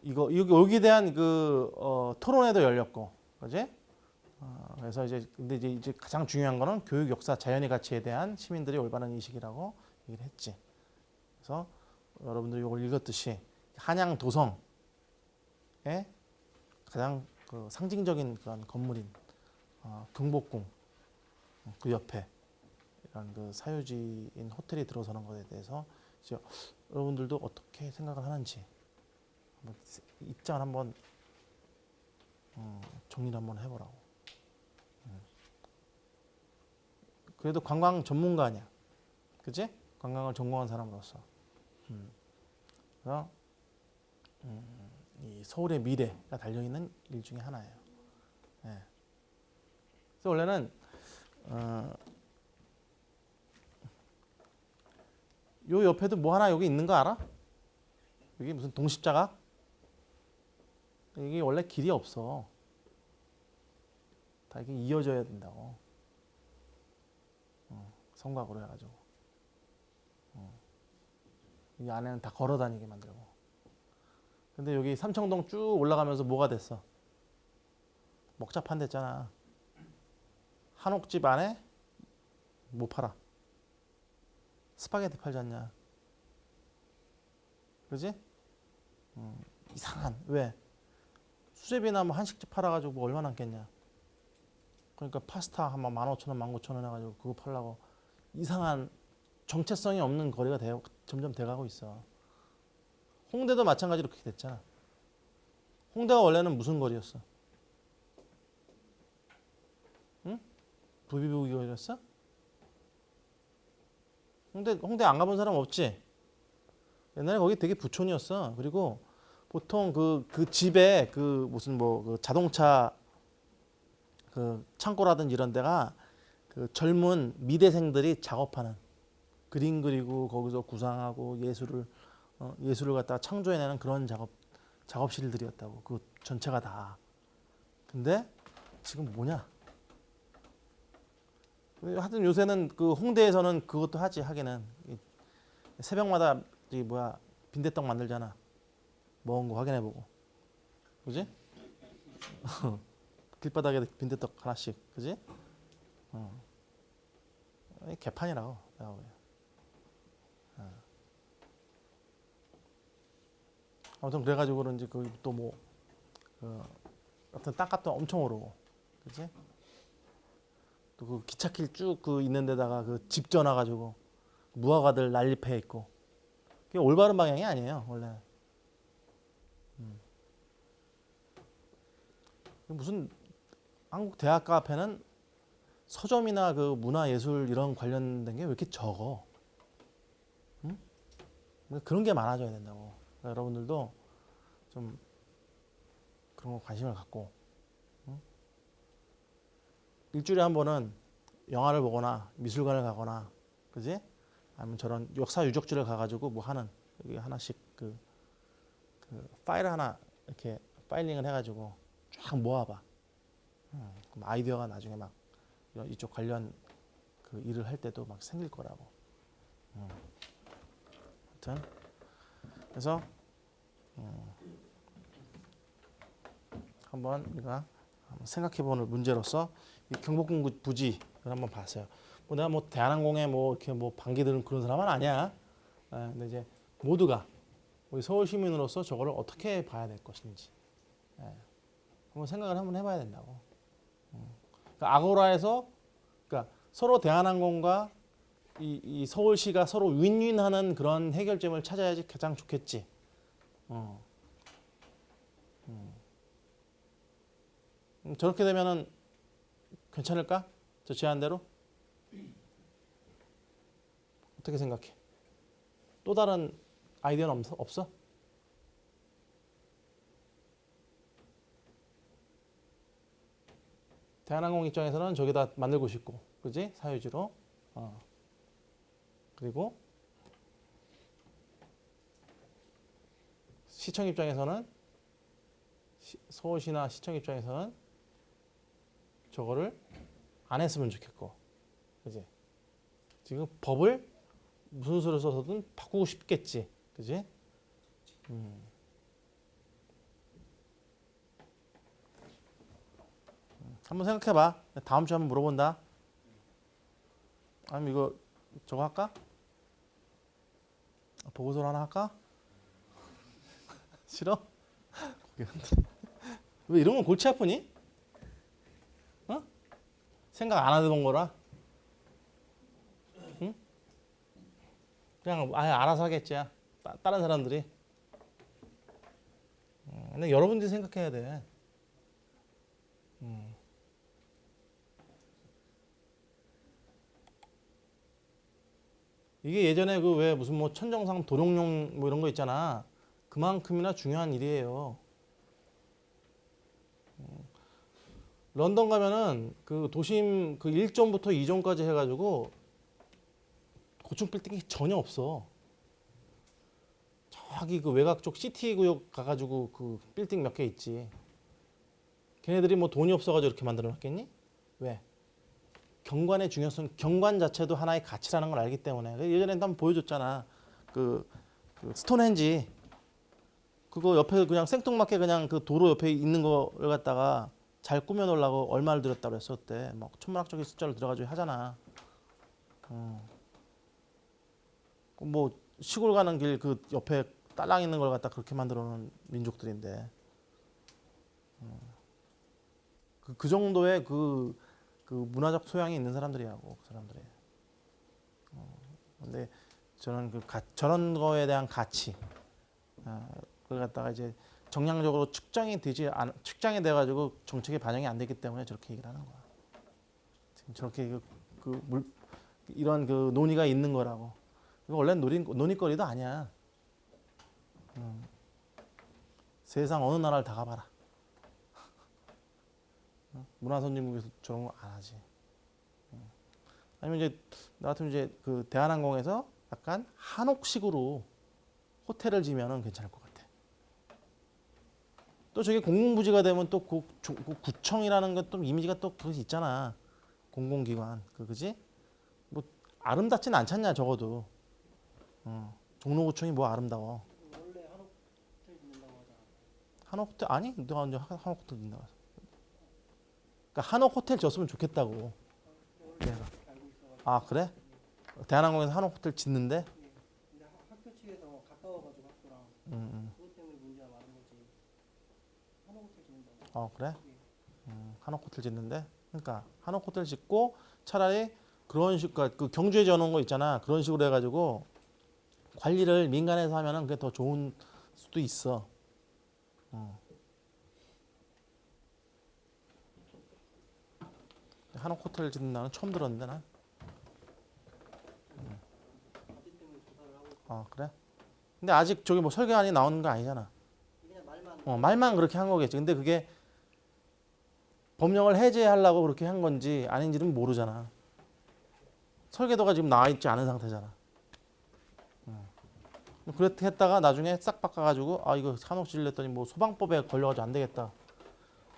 여기에 대한 그 토론회도 열렸고, 그지? 그래서 근데 이제 가장 중요한 거는 교육 역사 자연의 가치에 대한 시민들의 올바른 인식이라고 얘기를 했지. 그래서 여러분들이 이걸 읽었듯이 한양 도성의 가장 그 상징적인 그런 건물인 경복궁 그 옆에 이런 그 사유지인 호텔이 들어서는 것에 대해서 이제 여러분들도 어떻게 생각을 하는지 한번 입장을 한번 정리를 한번 해보라고. 그래도 관광 전문가 아니야, 그치? 관광을 전공한 사람으로서. 그래서 이 서울의 미래가 달려있는 일 중에 하나예요. 네. 그래서 원래는 요 옆에도 뭐 하나 여기 있는 거 알아? 여기 무슨 동십자각? 이게 원래 길이 없어. 다 이게 이어져야 된다고. 성곽으로 해가지고. 이 안에는 다 걸어 다니게 만들고. 근데 여기 삼청동 쭉 올라가면서 뭐가 됐어? 먹자판 됐잖아. 한옥집 안에 뭐 팔아? 스파게티 팔지 않냐? 그지? 이상한. 왜? 수제비나 뭐 한식집 팔아가지고 뭐 얼마 남겠냐? 그러니까 파스타 한 15,000원, 19,000원 해가지고 그거 팔라고 이상한 정체성이 없는 거리가 점점 돼가고 있어. 홍대도 마찬가지로 그렇게 됐잖아. 홍대가 원래는 무슨 거리였어? 응? 부비부기 거리였어? 홍대 안 가본 사람 없지? 옛날에 거기 되게 부촌이었어. 그리고 보통 그 집에 그 무슨 뭐 그 자동차 그 창고라든지 이런 데가 그 젊은 미대생들이 작업하는, 그림 그리고 거기서 구상하고 예술을 갖다가 창조해내는 그런 작업실들이었다고. 그 전체가 다. 근데 지금 뭐냐? 하여튼 요새는 그 홍대에서는 그것도 하기는 새벽마다 빈대떡 만들잖아. 먹은 거 확인해보고, 그지? 길바닥에 빈대떡 하나씩, 그지? 개판이라고 내가 보기엔. 아무튼 그래가지고 그런지 또 뭐 어떤 땅값도 엄청 오르고, 그지? 또 그 기찻길 쭉 있는 데다가 그 집 전화가지고 무화과들 난립해 있고, 그게 올바른 방향이 아니에요 원래. 무슨 한국 대학가 앞에는 서점이나 그 문화예술 이런 관련된 게 왜 이렇게 적어? 응? 그런 게 많아져야 된다고. 그러니까 여러분들도 좀 그런 거 관심을 갖고, 응? 일주일에 한 번은 영화를 보거나 미술관을 가거나, 그지? 아니면 저런 역사 유적지를 가가지고 뭐 하는, 여기 하나씩 그 파일 하나 이렇게 파일링을 해가지고 쫙 모아봐. 그럼 아이디어가 나중에 막 이쪽 관련 그 일을 할 때도 막 생길 거라고. 아무튼 그래서 한번 우리가 생각해보는 문제로서 이 경복궁 부지를 한번 봤어요. 뭐 내가 뭐 대한항공에 뭐 이렇게 뭐 반기 드는 그런 사람은 아니야. 근데 이제 모두가 우리 서울 시민으로서 저거를 어떻게 봐야 될 것인지 한번 생각을 한번 해봐야 된다고. 그러니까 아고라에서, 그러니까 서로 대한항공과 이 서울시가 서로 윈윈하는 그런 해결점을 찾아야지 가장 좋겠지. 저렇게 되면은 괜찮을까? 저 제안대로? 어떻게 생각해? 또 다른 아이디어는 없어? 대한항공 입장에서는 저기다 만들고 싶고, 그지? 사유지로. 그리고 시청 입장에서는, 서울시나 시청 입장에서는 저거를 안 했으면 좋겠고, 그지? 지금 법을 무슨 수를 써서든 바꾸고 싶겠지, 그지? 한번 생각해봐. 다음 주에 한번 물어본다. 아니면 이거 저거 할까? 보고서를 하나 할까? 싫어? 왜 이런 건 골치 아프니? 어? 생각 안 하던 거라. 응? 그냥 아예 알아서 하겠지. 다른 사람들이. 근데 여러분들이 생각해야 돼. 이게 예전에 그 왜 무슨 뭐 천정상 도룡뇽 뭐 이런 거 있잖아. 그만큼이나 중요한 일이에요. 런던 가면은 그 도심 그 1존부터 2존까지 해가지고 고층 빌딩이 전혀 없어. 저기 그 외곽 쪽 시티 구역 가가지고 그 빌딩 몇 개 있지. 걔네들이 뭐 돈이 없어가지고 이렇게 만들어 놨겠니? 왜? 경관의 중요성, 경관 자체도 하나의 가치라는 걸 알기 때문에. 예전에 한번 보여줬잖아. 그 스톤헨지 그거 옆에 그냥 생뚱맞게 그냥 그 도로 옆에 있는 거를 갖다가 잘 꾸며 놓으려고 얼마를 들였다고 그랬어 그때. 막 천문학적인 숫자를 들어가지고 하잖아. 뭐 시골 가는 길 그 옆에 딸랑 있는 걸 갖다 그렇게 만들어 놓은 민족들인데 그 정도의 그 문화적 소양이 있는 사람들이라고 그 사람들이. 근데 저는 저런 거에 대한 가치 그걸 갖다가 이제 정량적으로 측정이 돼가지고 정책에 반영이 안 되기 때문에 저렇게 얘기를 하는 거야. 지금 저렇게 이런 그 논의가 있는 거라고. 이거 원래 논의거리도 아니야. 세상 어느 나라를 다 가봐라. 문화선진국에서 저런 거 안 하지. 아니면 이제 나 같으면 이제 그 대한항공에서 약간 한옥식으로 호텔을 지면은 괜찮을 것 같아. 또 저게 공공부지가 되면 또 구청이라는 것 또 이미지가 또 그것이 있잖아. 공공기관 그지? 뭐 아름답진 않잖냐 적어도. 종로구청이 뭐 아름다워? 원래 한옥 호텔 짓는다고 하잖아. 한옥 호텔 아니? 내가 언제 한옥 호텔 짓는다고 했어? 그러니까 한옥 호텔 졌으면 좋겠다고. 원래 내가. 그렇게 알고 있어가지고. 아 그래? 대한항공에서 한옥 호텔 짓는데? 예. 근데 학교 측에서 가까워가지고 학교랑 그것 때문에 문제가 많은 거지. 한옥 호텔 짓는다고. 그래? 예. 한옥 호텔 짓는데? 그러니까 한옥 호텔 짓고 차라리 그런 식으로 그 경주에 지어놓은 거 있잖아. 그런 식으로 해가지고 관리를 민간에서 하면은 그게 더 좋은 수도 있어. 한옥 호텔 짓는다는 처음 들었는데 난. 아직 때문에 조사를 하고 있어. 그래? 근데 아직 저기 뭐 설계안이 나오는 거 아니잖아. 그냥 말만. 말만 그렇게 한 거겠지. 근데 그게 법령을 해제하려고 그렇게 한 건지 아닌지는 모르잖아. 설계도가 지금 나와 있지 않은 상태잖아. 그렇게 했다가 나중에 싹 바꿔가지고 이거 한옥 지으랬더니 뭐 소방법에 걸려가지고 안 되겠다.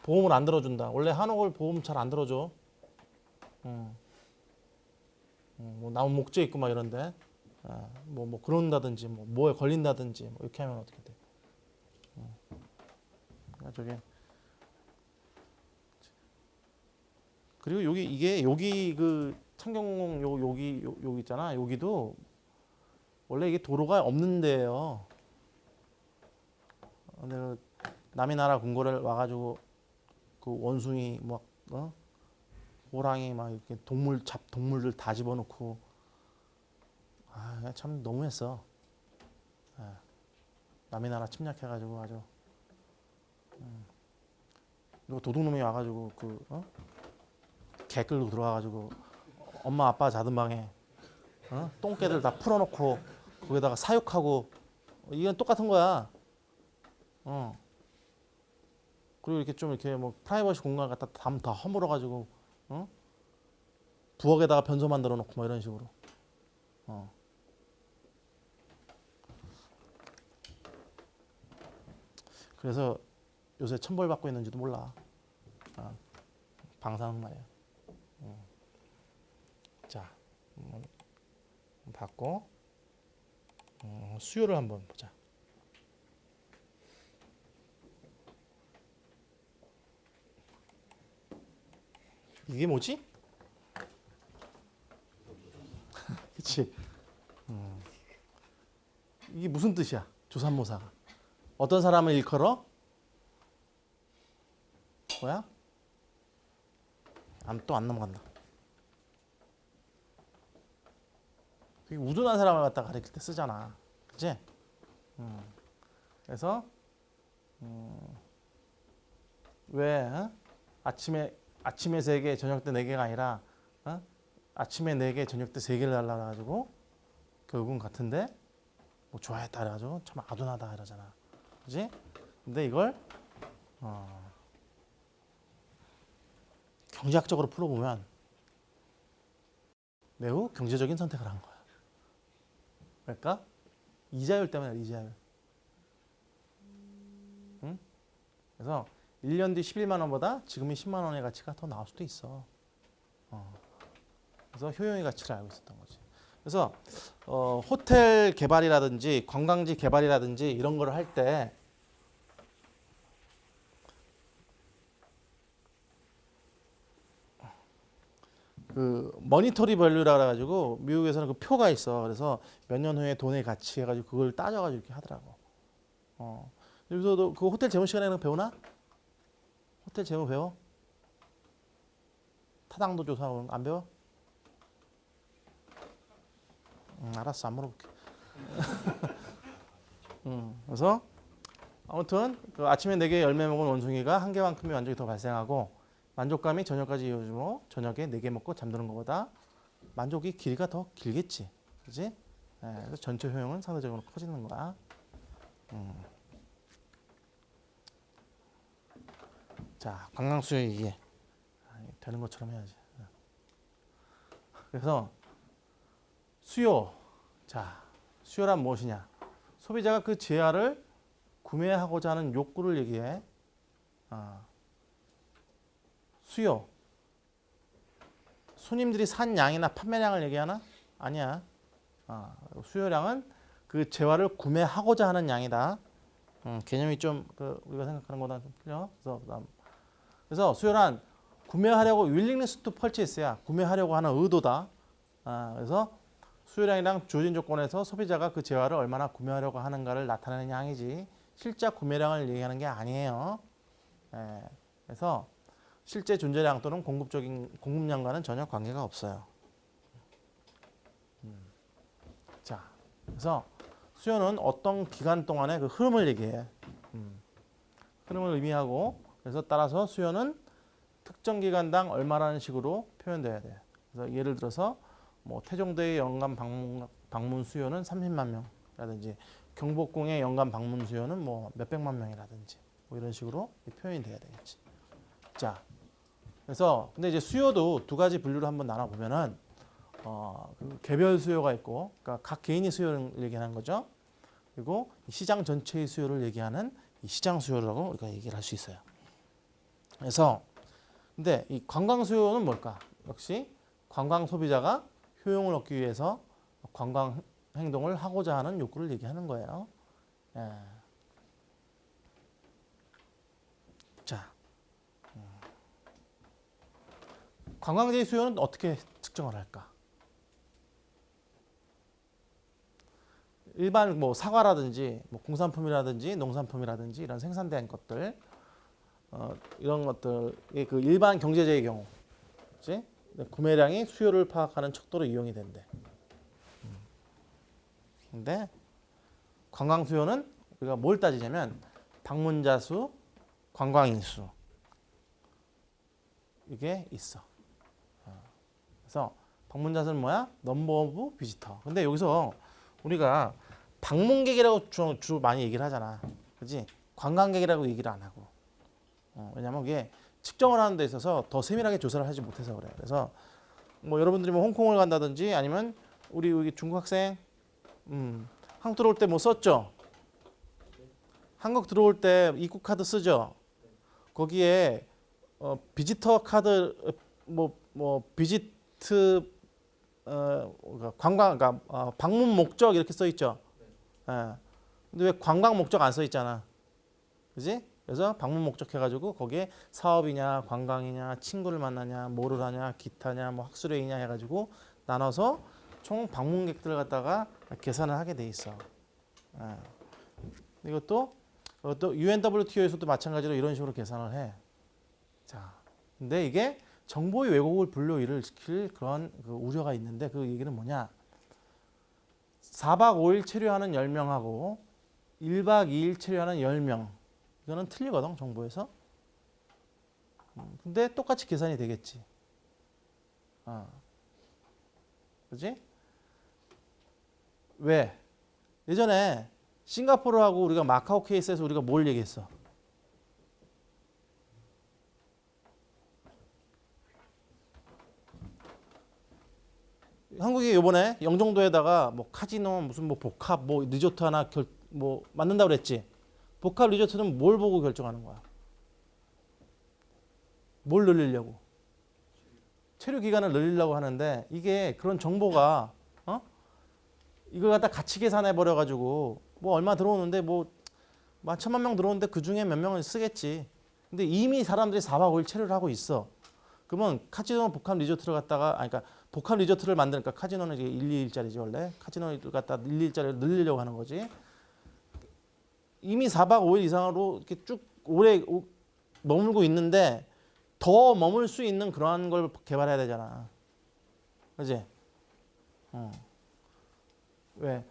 보험을 안 들어준다. 원래 한옥을 보험 잘 안 들어줘. 뭐 나무 목재 있고 막 이런데 뭐 그런다든지 뭐에 걸린다든지 뭐 이렇게 하면 어떻게 돼? 저게 그리고 여기 그 창경공 여기 있잖아. 여기도 원래 이게 도로가 없는 데예요. 근데 남의 나라 궁궐을 와가지고 그 원숭이 막 호랑이 막 이렇게 동물들 다 집어넣고 참 너무했어. 남의 나라 침략해가지고 아주. 그리고 도둑놈이 와가지고 개 끌고 들어와가지고 엄마 아빠 자던 방에 똥개들 다 풀어놓고 거기다가 사육하고 이건 똑같은 거야. 그리고 이렇게 좀 이렇게 뭐 프라이버시 공간 갖다 담 다 허물어가지고 부엌에다가 변소 만들어 놓고 뭐 이런 식으로. 그래서 요새 천벌 받고 있는지도 몰라. 방사능 말이야. 자, 받고 수요를 한번 보자. 이게 뭐지? 그치? 이게 무슨 뜻이야? 조삼모사가. 어떤 사람을 일컬어? 뭐야? 또 안 넘어간다. 되게 우둔한 사람을 갖다 가리킬 때 쓰잖아. 그치? 그래서 왜 아침에 3개, 저녁 때 4개가 아니라 아침에 4개, 저녁 때 3개를 달라 가지고 결국은 같은데 뭐 좋아했다 그래가지고 참 아둔하다 이러잖아. 그지? 근데 이걸 경제학적으로 풀어보면 매우 경제적인 선택을 한 거야. 그러니까 이자율 때문에 이자율. 응? 그래서 1년 뒤 11만 원보다 지금이 10만 원의 가치가 더 나올 수도 있어. 그래서 효용의 가치를 알고 있었던 거지. 그래서 호텔 개발이라든지 관광지 개발이라든지 이런 거를 할 때 그 머니터리 밸류라 그래가지고 미국에서는 그 표가 있어. 그래서 몇 년 후에 돈의 가치 해가지고 그걸 따져가지고 이렇게 하더라고. 여기서도 그 호텔 재무 시간에는 배우나? 호텔 재무 배워? 타당도 조사하고 안 배워? 알았어, 안 물어볼게. 그래서 아무튼 그 아침에 4개 열매 먹은 원숭이가 한 개만큼의 만족이 더 발생하고 만족감이 저녁까지 이어지고 저녁에 4개 먹고 잠드는 것보다 만족이 길이가 더 길겠지, 그렇지? 그래서 전체 효용은 상대적으로 커지는 거야. 자, 관광수요 이게 되는 것처럼 해야지. 그래서 수요. 자, 수요란 무엇이냐? 소비자가 그 재화를 구매하고자 하는 욕구를 얘기해. 수요. 손님들이 산 양이나 판매량을 얘기하나? 아니야. 수요량은 그 재화를 구매하고자 하는 양이다. 개념이 좀 우리가 생각하는 거랑 좀 틀려. 그래서 수요란 구매하려고 willingness to purchase야. 구매하려고 하는 의도다. 그래서 수요량이랑 주어진 조건에서 소비자가 그 재화를 얼마나 구매하려고 하는가를 나타내는 양이지 실제 구매량을 얘기하는 게 아니에요. 그래서 실제 존재량 또는 공급량과는 전혀 관계가 없어요. 자, 그래서 수요는 어떤 기간 동안의 그 흐름을 얘기해. 흐름을 의미하고 그래서 따라서 수요는 특정 기간당 얼마라는 식으로 표현돼야 돼. 그래서 예를 들어서 뭐 태종대의 연간 방문 수요는 30만 명이라든지 경복궁의 연간 방문 수요는 뭐 몇백만 명이라든지 뭐 이런 식으로 표현이 돼야 되겠지. 자, 그래서 근데 이제 수요도 두 가지 분류를 한번 나눠 보면은 그 개별 수요가 있고, 그러니까 각 개인이 수요를 얘기하는 거죠. 그리고 시장 전체의 수요를 얘기하는 이 시장 수요라고 우리가 얘기를 할 수 있어요. 그래서 근데 이 관광 수요는 뭘까? 역시 관광 소비자가 효용을 얻기 위해서 관광 행동을 하고자 하는 욕구를 얘기하는 거예요. 자, 관광지의 수요는 어떻게 측정을 할까? 일반 뭐 사과라든지 뭐 공산품이라든지 농산품이라든지 이런 생산된 것들 이런 것들이 그 일반 경제제의 경우, 그렇지? 구매량이 수요를 파악하는 척도로 이용이 된대. 근데 관광 수요는 우리가 뭘 따지냐면 방문자 수, 관광인 수 이게 있어. 그래서 방문자 수는 뭐야? 넘버 오브 비지터. 근데 여기서 우리가 방문객이라고 주로 많이 얘기를 하잖아. 그렇지? 관광객이라고 얘기를 안 하고. 왜냐면 그게 측정을 하는 데 있어서 더 세밀하게 조사를 하지 못해서 그래. 그래서 뭐 여러분들이 뭐 홍콩을 간다든지 아니면 우리 중국 학생 한국 들어올 때 뭐 썼죠? 한국 들어올 때 입국 카드 쓰죠? 거기에 비지터 카드 뭐 비지트 관광 그러니까 방문 목적 이렇게 써 있죠. 근데 왜 관광 목적 안 써 있잖아. 그지? 그래서 방문 목적 해가지고 거기에 사업이냐 관광이냐 친구를 만나냐 뭐를 하냐 기타냐 뭐 학술회의냐 해가지고 나눠서 총 방문객들을 갖다가 계산을 하게 돼 있어. 이것도 UNWTO에서도 마찬가지로 이런 식으로 계산을 해. 자, 근데 이게 정보의 왜곡을 불러일으킬 그런 그 우려가 있는데 그 얘기는 뭐냐? 4박 5일 체류하는 10명하고 1박 2일 체류하는 10명 이거는 틀리거든 정보에서. 근데 똑같이 계산이 되겠지. 그렇지? 왜? 예전에 싱가포르하고 우리가 마카오 케이스에서 우리가 뭘 얘기했어? 한국이 이번에 영종도에다가 뭐 카지노 무슨 뭐 복합 뭐 리조트 하나 뭐 만든다고 그랬지. 복합 리조트는 뭘 보고 결정하는 거야? 뭘 늘리려고? 체류 기간을 늘리려고 하는데 이게 그런 정보가 이걸 갖다 같이 계산해 버려 가지고 뭐 얼마 들어오는데 뭐 1,000만 명 들어오는데 그 중에 몇 명은 쓰겠지. 근데 이미 사람들이 4박 5일 체류를 하고 있어. 그러면 카지노 복합 리조트를 갖다가 그러니까 복합 리조트를 만드니까 카지노는 이게 1, 2일짜리지 원래. 카지노를 갖다 1, 2일짜리를 늘리려고 하는 거지. 이미 4박 5일 이상으로 이렇게 쭉 오래 머물고 있는데 더 머물 수 있는 그러한 걸 개발해야 되잖아. 그지? 왜?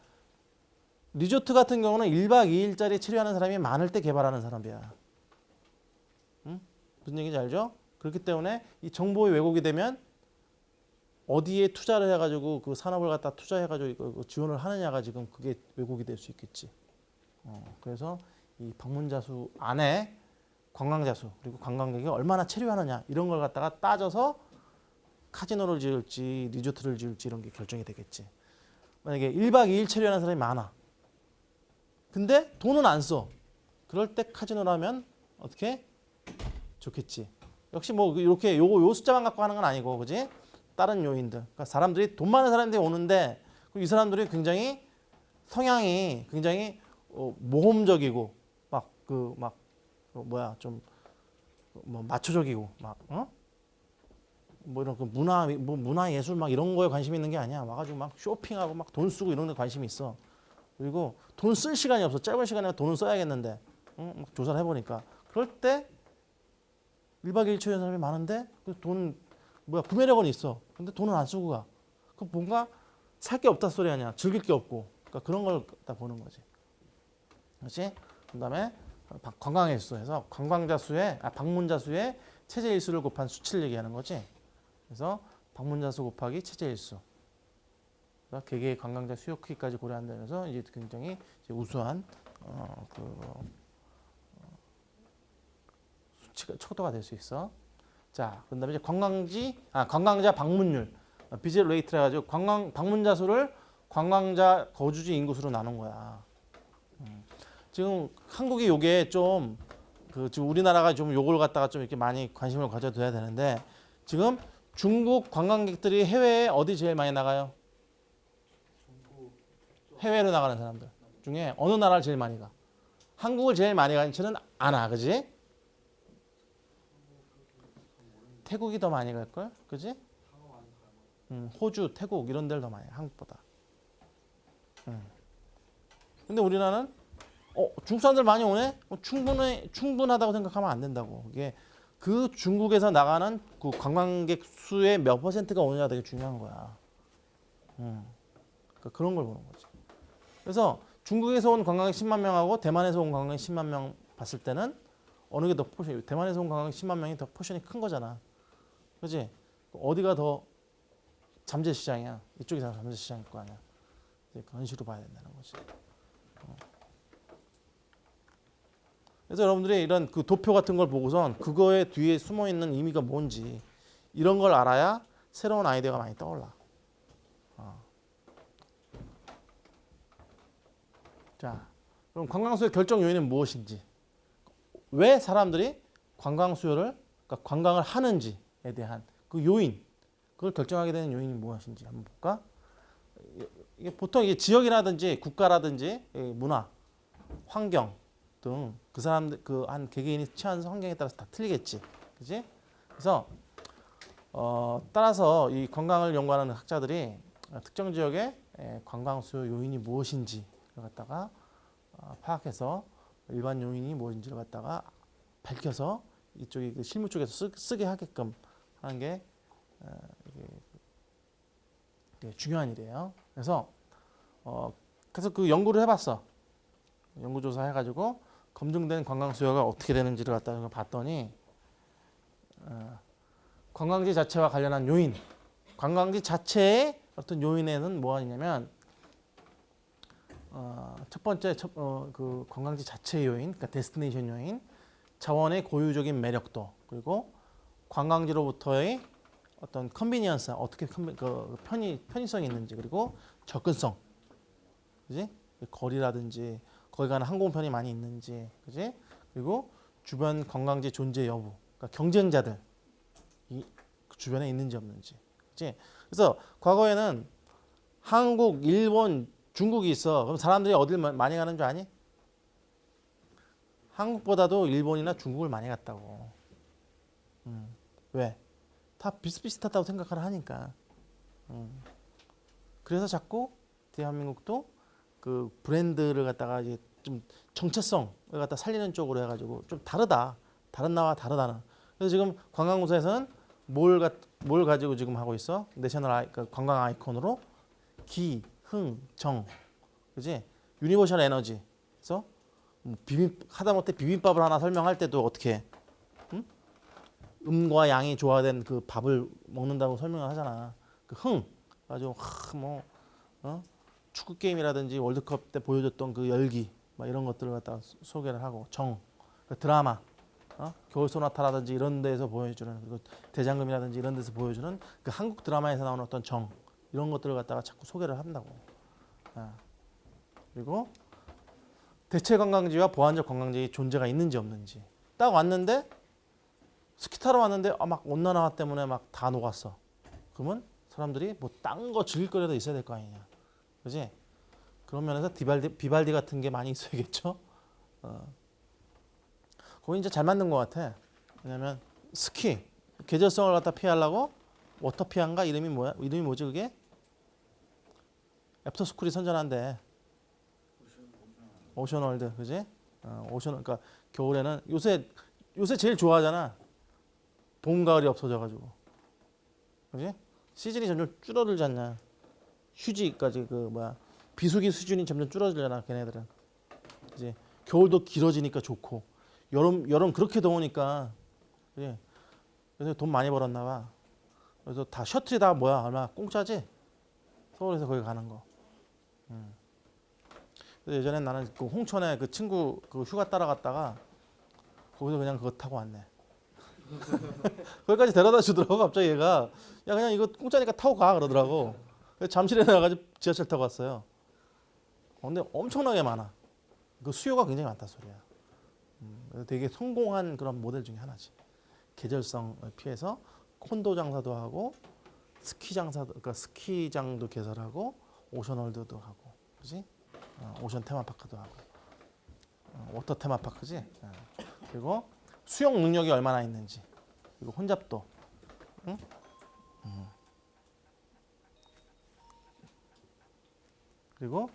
리조트 같은 경우는 1박 2일짜리 체류하는 사람이 많을 때 개발하는 사람이야. 응? 무슨 얘기인지 알죠? 그렇기 때문에 이 정보의 왜곡이 되면 어디에 투자를 해가지고 그 산업을 갖다 투자해가지고 이거 지원을 하느냐가 지금 그게 왜곡이 될 수 있겠지. 그래서 이 방문자 수 안에 관광자 수 그리고 관광객이 얼마나 체류하느냐 이런 걸 갖다가 따져서 카지노를 지을지 리조트를 지을지 이런 게 결정이 되겠지. 만약에 1박 2일 체류하는 사람이 많아. 근데 돈은 안 써. 그럴 때 카지노라면 어떻게? 좋겠지. 역시 뭐 이렇게 요 숫자만 갖고 하는 건 아니고, 그지? 다른 요인들. 그러니까 사람들이 돈 많은 사람들이 오는데 이 사람들이 굉장히 성향이 굉장히 모험적이고 뭐 마초적이고 뭐 이런 그 문화 예술 막 이런 거에 관심이 있는 게 아니야. 와가지고 막 쇼핑하고 막 돈 쓰고 이런 데 관심이 있어. 그리고 돈 쓸 시간이 없어. 짧은 시간에 돈을 써야겠는데, 막 조사를 해보니까 그럴 때 1박 2일 체류하는 사람이 많은데 그 돈 구매력은 있어. 근데 돈은 안 쓰고 가. 그 뭔가 살 게 없다 소리 아니야. 즐길 게 없고. 그러니까 그런 걸 다 보는 거지. 그렇지? 그다음에 관광일수 해서 방문자 수의 최저 일수를 곱한 수치를 얘기하는 거지. 그래서 방문자 수 곱하기 최저 일수. 개개의 관광자 수요 크기까지 고려한다면서 이제 굉장히 이제 우수한 수치가 척도가 될 수 있어. 자, 그다음에 이제 관광자 방문율, 비짓 레이트라 가지고 방문자 수를 관광자 거주지 인구수로 나눈 거야. 지금 한국이 요게 좀 지금 우리나라가 좀 요걸 갖다가 좀 이렇게 많이 관심을 가져둬야 되는데 지금 중국 관광객들이 해외에 어디 제일 많이 나가요? 해외로 나가는 사람들 중에 어느 나라를 제일 많이 가? 한국을 제일 많이 가지는 않아, 그지? 태국이 더 많이 갈걸, 그지? 호주, 태국 이런 데를 더 많이 가, 한국보다. 근데 우리나라는 중국 사람들 많이 오네? 충분하다고 생각하면 안 된다고. 이게 그 중국에서 나가는 그 관광객 수의 몇 퍼센트가 오느냐가 되게 중요한 거야. 그러니까 그런 걸 보는 거지. 그래서 중국에서 온 관광객 10만 명하고 대만에서 온 관광객 10만 명 봤을 때는 어느 게 더 포션이, 대만에서 온 관광객 10만 명이 더 포션이 큰 거잖아. 그렇지? 어디가 더 잠재 시장이야? 이쪽이 더 잠재 시장일 거 아니야. 그런 식으로 봐야 된다는 거지. 그래서 여러분들이 이런 그 도표 같은 걸 보고선 그거에 뒤에 숨어 있는 의미가 뭔지 이런 걸 알아야 새로운 아이디어가 많이 떠올라. 자, 그럼 관광수요 결정 요인은 무엇인지, 왜 사람들이 관광 수요를, 그러니까 관광을 하는지에 대한 그 요인, 그걸 결정하게 되는 요인이 무엇인지 한번 볼까? 이게 보통 이게 지역이라든지 국가라든지 문화, 환경 등 그 사람들 그 한 개개인이 처한 환경에 따라서 다 틀리겠지, 그렇지? 그래서 따라서 이 관광을 연구하는 학자들이 특정 지역의 관광 수요 요인이 무엇인지를 갖다가 파악해서 일반 요인이 무엇인지를 갖다가 밝혀서 이쪽이 그 실무 쪽에서 쓰게 하게끔 하는 게 이게 중요한 일이에요. 그래서 그 연구를 해봤어. 연구조사 해가지고 검증된 관광 수요가 어떻게 되는지를 갖다가 봤더니 관광지 자체와 관련한 요인, 관광지 자체의 어떤 요인에는 뭐가 있냐면 첫 번째 그 관광지 자체의 요인, 그러니까 데스티네이션 요인, 자원의 고유적인 매력도, 그리고 관광지로부터의 어떤 컨비니언스, 어떻게 편의성이 있는지, 그리고 접근성, 그지? 거리라든지 거기 가는 항공편이 많이 있는지, 그지? 그리고 주변 관광지 존재 여부, 그러니까 경쟁자들, 주변에 있는지 없는지. 그치? 그래서 과거에는 한국, 일본, 중국이 있어. 그럼 사람들이 어딜 많이 가는 줄 아니? 한국보다도 일본이나 중국을 많이 갔다고. 왜? 다 비슷비슷하다고 생각을 하니까. 그래서 자꾸 대한민국도 그 브랜드를 갖다가 이제 좀 정체성을 갖다 살리는 쪽으로 해가지고 좀 다르다. 다른 나라와 다르다는. 그래서 지금 관광공사에서는 뭘 가지고 지금 하고 있어? 내셔널 그러니까 관광 아이콘으로 기, 흥, 정, 그지? 유니버셜 에너지. 그래서 하다못해 비빔밥을 하나 설명할 때도 어떻게 해? 응? 음과 양이 조화된 그 밥을 먹는다고 설명을 하잖아. 그 흥, 아주 뭐 축구 게임이라든지 월드컵 때 보여줬던 그 열기, 막 이런 것들을 갖다 소개를 하고 정, 그 드라마, 겨울 소나타라든지 이런 데서 보여주는 그리고 대장금이라든지 이런 데서 보여주는 그 한국 드라마에서 나오는 어떤 정 이런 것들을 갖다가 자꾸 소개를 한다고. 그리고 대체 관광지와 보완적 관광지의 존재가 있는지 없는지. 딱 왔는데 스키 타러 왔는데 막 온난화 때문에 막 다 녹았어. 그러면 사람들이 뭐 딴 거 즐길 거라도 있어야 될 거 아니냐. 그지? 그런 면에서 비발디 같은 게 많이 있어야겠죠. 거기 이제 잘 만든 것 같아. 왜냐면 스키 계절성을 갖다 피하려고 워터피아인가 이름이 뭐야? 이름이 뭐지 그게? 애프터스쿨이 선전한대. 오션월드, 그지? 오션 그러니까 겨울에는 요새 제일 좋아하잖아. 봄 가을이 없어져가지고, 그지? 시즌이 점점 줄어들지 않냐? 휴지까지 그 뭐야 비수기 수준이 점점 줄어들잖아 걔네들은. 이제 겨울도 길어지니까 좋고 여름 그렇게 더우니까 그지? 그래서 돈 많이 벌었나 봐. 그래서 다 셔틀이 다 뭐야 얼마 공짜지? 서울에서 거기 가는 거. 그래서 예전엔 나는 그 홍천에 그 친구 그 휴가 따라갔다가 거기서 그냥 그거 타고 왔네. 거기까지 데려다 주더라고. 갑자기 얘가 야 그냥 이거 공짜니까 타고 가 그러더라고. 그래서 잠실에 나가가지고 지하철 타고 왔어요. 근데 엄청나게 많아. 그 수요가 굉장히 많다 소리야. 그래서 되게 성공한 그런 모델 중에 하나지. 계절성을 피해서 콘도 장사도 하고 스키 장사도 그러니까 스키장도 개설하고 오션월드도 하고, 그지? 오션 테마파크도 하고 워터 테마파크지. 그리고 수영 능력이 얼마나 있는지, 그리고 혼잡도, 응? 그리고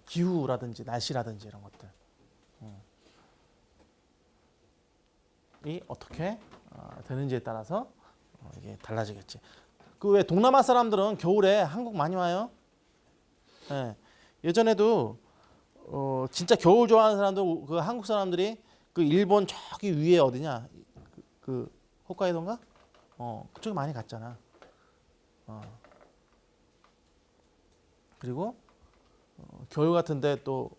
기후라든지 날씨라든지 이런 것들, 이 어떻게 되는지에 따라서 이게 달라지겠지. 그 왜 동남아 사람들은 겨울에 한국 많이 와요? 예. 예전에도 진짜 겨울 좋아하는 사람들 그 한국 사람들이 그 일본 저기 위에 어디냐 그 홋카이도인가? 그쪽에 많이 갔잖아. 그리고 겨울 같은데 또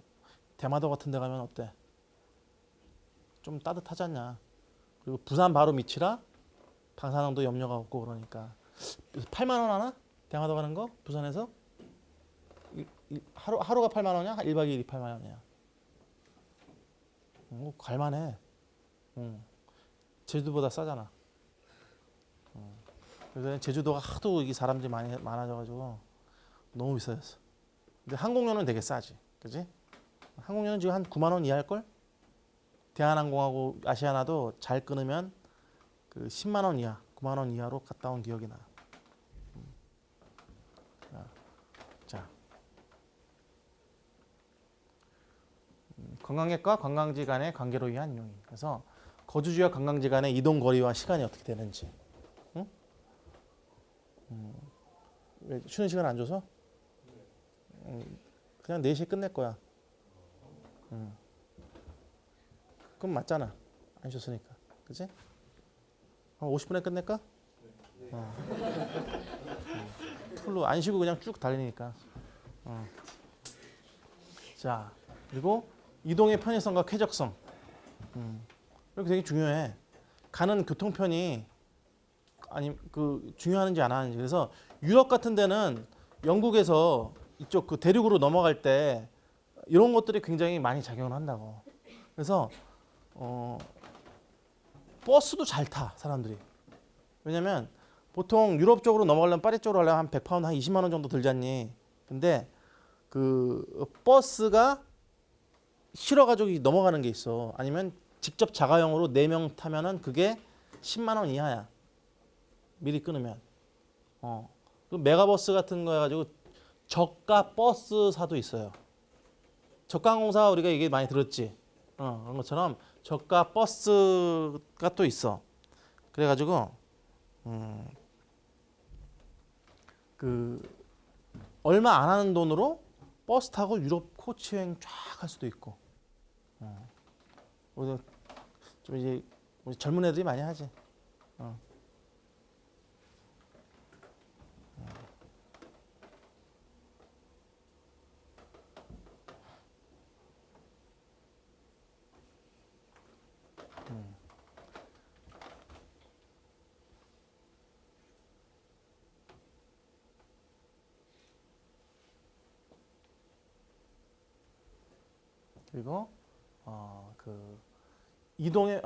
대마도 같은데 가면 어때? 좀 따뜻하지 않냐? 그리고 부산 바로 밑이라 방사능도 염려가 없고 그러니까 8만 원 하나? 대마도 가는 거? 부산에서? 하루가 8만 원이야? 1박 2일이 8만 원이야. 갈만해. 제주도보다 싸잖아. 그래서 제주도가 하도 이 사람들이 많아져가지고 너무 비싸졌어. 근데 항공료는 되게 싸지, 그지? 항공료는 지금 한 9만 원 이하일 걸? 대한항공하고 아시아나도 잘 끊으면 그 10만 원 이하, 9만 원 이하로 갔다 온 기억이 나. 자, 관광객과 관광지 간의 관계로 위한 요인. 그래서 거주지와 관광지 간의 이동 거리와 시간이 어떻게 되는지. 응? 왜 쉬는 시간 안 줘서? 그냥 4시에 끝낼 거야. 그럼 맞잖아. 안 쉬었으니까. 그치? 한 50분에 끝낼까? 풀로 안 쉬고 그냥 쭉 달리니까. 자, 그리고 이동의 편의성과 쾌적성. 이렇게 되게 중요해. 가는 교통편이 중요한지 안 하는지. 그래서 유럽 같은 데는 영국에서 이쪽 그 대륙으로 넘어갈 때 이런 것들이 굉장히 많이 작용을 한다고. 그래서 버스도 잘 타 사람들이. 왜냐면 보통 유럽 쪽으로 넘어가려면 파리 쪽으로 가려면 한 100파운드 한 20만 원 정도 들잖니. 근데 그 버스가 실어가지고 넘어가는 게 있어. 아니면 직접 자가용으로 4명 타면은 그게 10만 원 이하야. 미리 끊으면. 그 메가버스 같은 거 해가지고 저가 버스사도 있어요. 저가항공사 우리가 이게 많이 들었지. 그런 것처럼 저가 버스가 또 있어. 그래가지고 그 얼마 안 하는 돈으로 버스 타고 유럽 코치 여행 쫙 할 수도 있고. 우리 좀 이제 우리 젊은 애들이 많이 하지. 그리고 그 이동에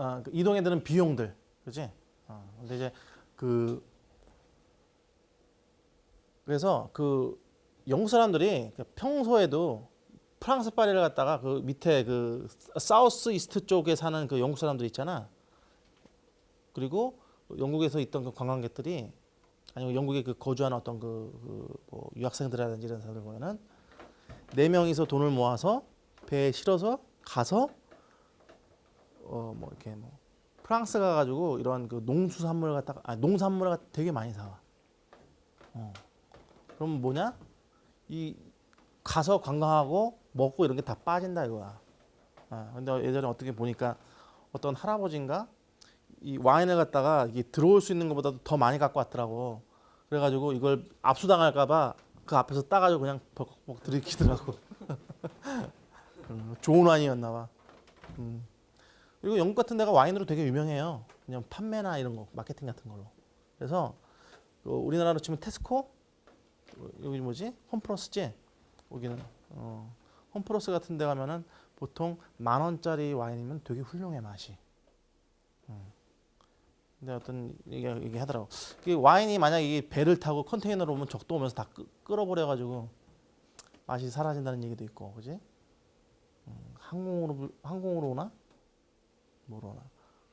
드는 비용들, 그지? 근데 이제 그래서 그 영국 사람들이 평소에도 프랑스 파리를 갔다가 그 밑에 그 사우스 이스트 쪽에 사는 그 영국 사람들 있잖아. 그리고 영국에서 있던 그 관광객들이 아니면 영국에 그 거주하는 어떤 뭐 유학생들이라든지 이런 사람들 보면은 4명이서 돈을 모아서 배에 실어서 가서 뭐 이렇게 뭐 프랑스 가가지고 이런 그 농수산물 갖다가 농산물을 되게 많이 사와. 그럼 뭐냐? 이 가서 관광하고 먹고 이런 게 다 빠진다 이거야. 근데 예전에 어떻게 보니까 어떤 할아버지인가 이 와인을 갖다가 이게 들어올 수 있는 것보다도 더 많이 갖고 왔더라고. 그래가지고 이걸 압수당할까봐 그 앞에서 따가지고 그냥 벅벅 들이키더라고. 좋은 와인이었나 봐. 그리고 영국 같은 데가 와인으로 되게 유명해요. 그냥 판매나 이런 거, 마케팅 같은 걸로. 그래서 우리나라로 치면 테스코, 여기 뭐지? 홈플러스지? 여기는 홈플러스 같은 데 가면은 보통 10,000원짜리 와인이면 되게 훌륭해 맛이. 근데 어떤 얘기 하더라고. 와인이 만약 이 배를 타고 컨테이너로 오면 적도 오면서 다 끓어버려가지고 맛이 사라진다는 얘기도 있고, 그지? 항공으로 오나? 뭐로 오나?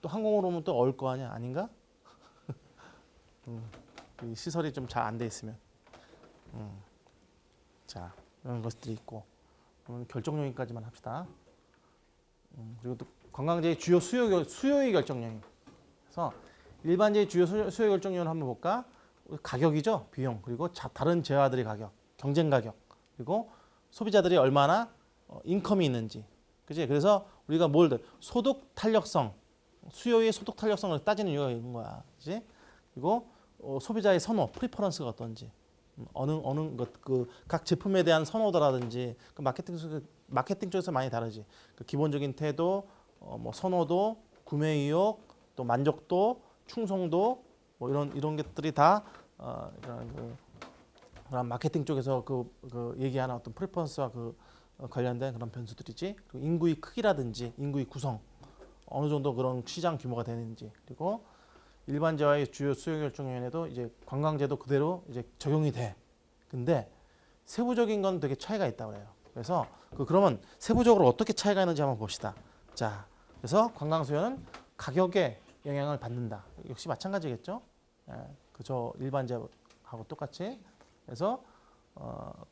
또 항공으로 오면 또 얼 거 아니야? 아닌가? 이 시설이 좀 잘 안 돼 있으면. 자, 이런 것들이 있고. 오늘 결정 요인까지만 합시다. 그리고 또 관광지의 주요 수요의 결정 요인. 그래서 일반적인 주요 수요 결정 요인을 한번 볼까? 가격이죠, 비용. 그리고 다른 재화들의 가격, 경쟁 가격. 그리고 소비자들이 얼마나 인컴이 있는지. 그지? 그래서 우리가 소득 탄력성, 수요의 소득 탄력성을 따지는 이유가 있는 거야. 그지? 그리고 소비자의 선호, 프리퍼런스가 어떤지. 어느 것, 각 제품에 대한 선호도라든지 마케팅 쪽에서 많이 다르지. 그 기본적인 태도, 뭐 선호도, 구매 의욕, 또 만족도, 충성도, 뭐 이런 것들이 다 그런 마케팅 쪽에서 얘기하는 어떤 프리퍼런스와 관련된 그런 변수들이지. 그리고 인구의 크기라든지 인구의 구성, 어느 정도 그런 시장 규모가 되는지. 그리고 일반재화의 주요 수요 결정 요인에도 이제 관광재도 그대로 이제 적용이 돼. 근데 세부적인 건 되게 차이가 있다고 그래요. 그래서 그러면 세부적으로 어떻게 차이가 있는지 한번 봅시다. 자, 그래서 관광 수요는 가격에 영향을 받는다. 역시 마찬가지겠죠. 그저 일반재하고 똑같이. 그래서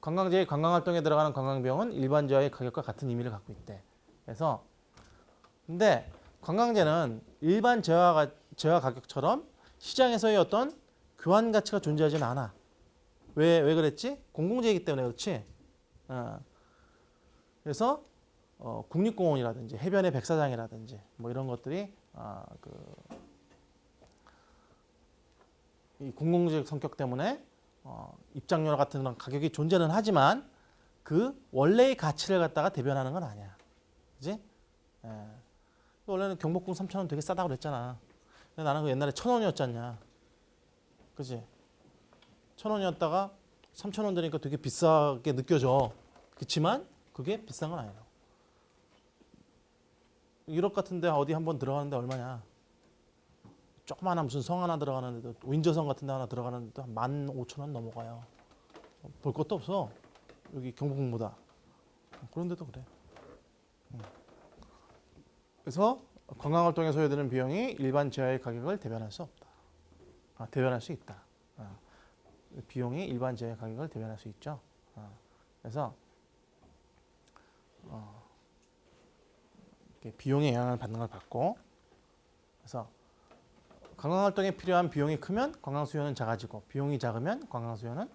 관광지의 관광활동에 들어가는 관광비용은 일반재화의 가격과 같은 의미를 갖고 있대. 그래서 근데 관광재는 일반 재화 가격처럼 시장에서의 어떤 교환 가치가 존재하지는 않아. 왜 그랬지? 공공재이기 때문에 그렇지. 그래서 국립공원이라든지 해변의 백사장이라든지 뭐 이런 것들이 이 공공재적 성격 때문에 입장료 같은 그런 가격이 존재는 하지만 그 원래의 가치를 갖다가 대변하는 건 아니야. 그지? 원래는 경복궁 3,000원 되게 싸다고 그랬잖아. 근데 나는 그 옛날에 1,000원이었잖냐. 그지? 1,000원이었다가 3,000원 되니까 되게 비싸게 느껴져. 그렇지만 그게 비싼 건 아니라고. 유럽 같은 데 어디 한번 들어가는데 얼마냐. 조그마한 무슨 성 하나 들어가는데도 윈저성 같은 데 하나 들어가는데도 한 15,000원 넘어가요. 볼 것도 없어. 여기 경복궁보다. 그런데도 그래. 그래서 관광활동에 소요되는 비용이 일반 지하의 가격을 대변할 수 없다. 대변할 수 있다. 비용이 일반 지하의 가격을 대변할 수 있죠. 그래서 이렇게 비용의 영향을 받는 걸 받고, 그래서 관광활동에 필요한 비용이 크면 관광 수요는 작아지고 비용이 작으면 관광 수요는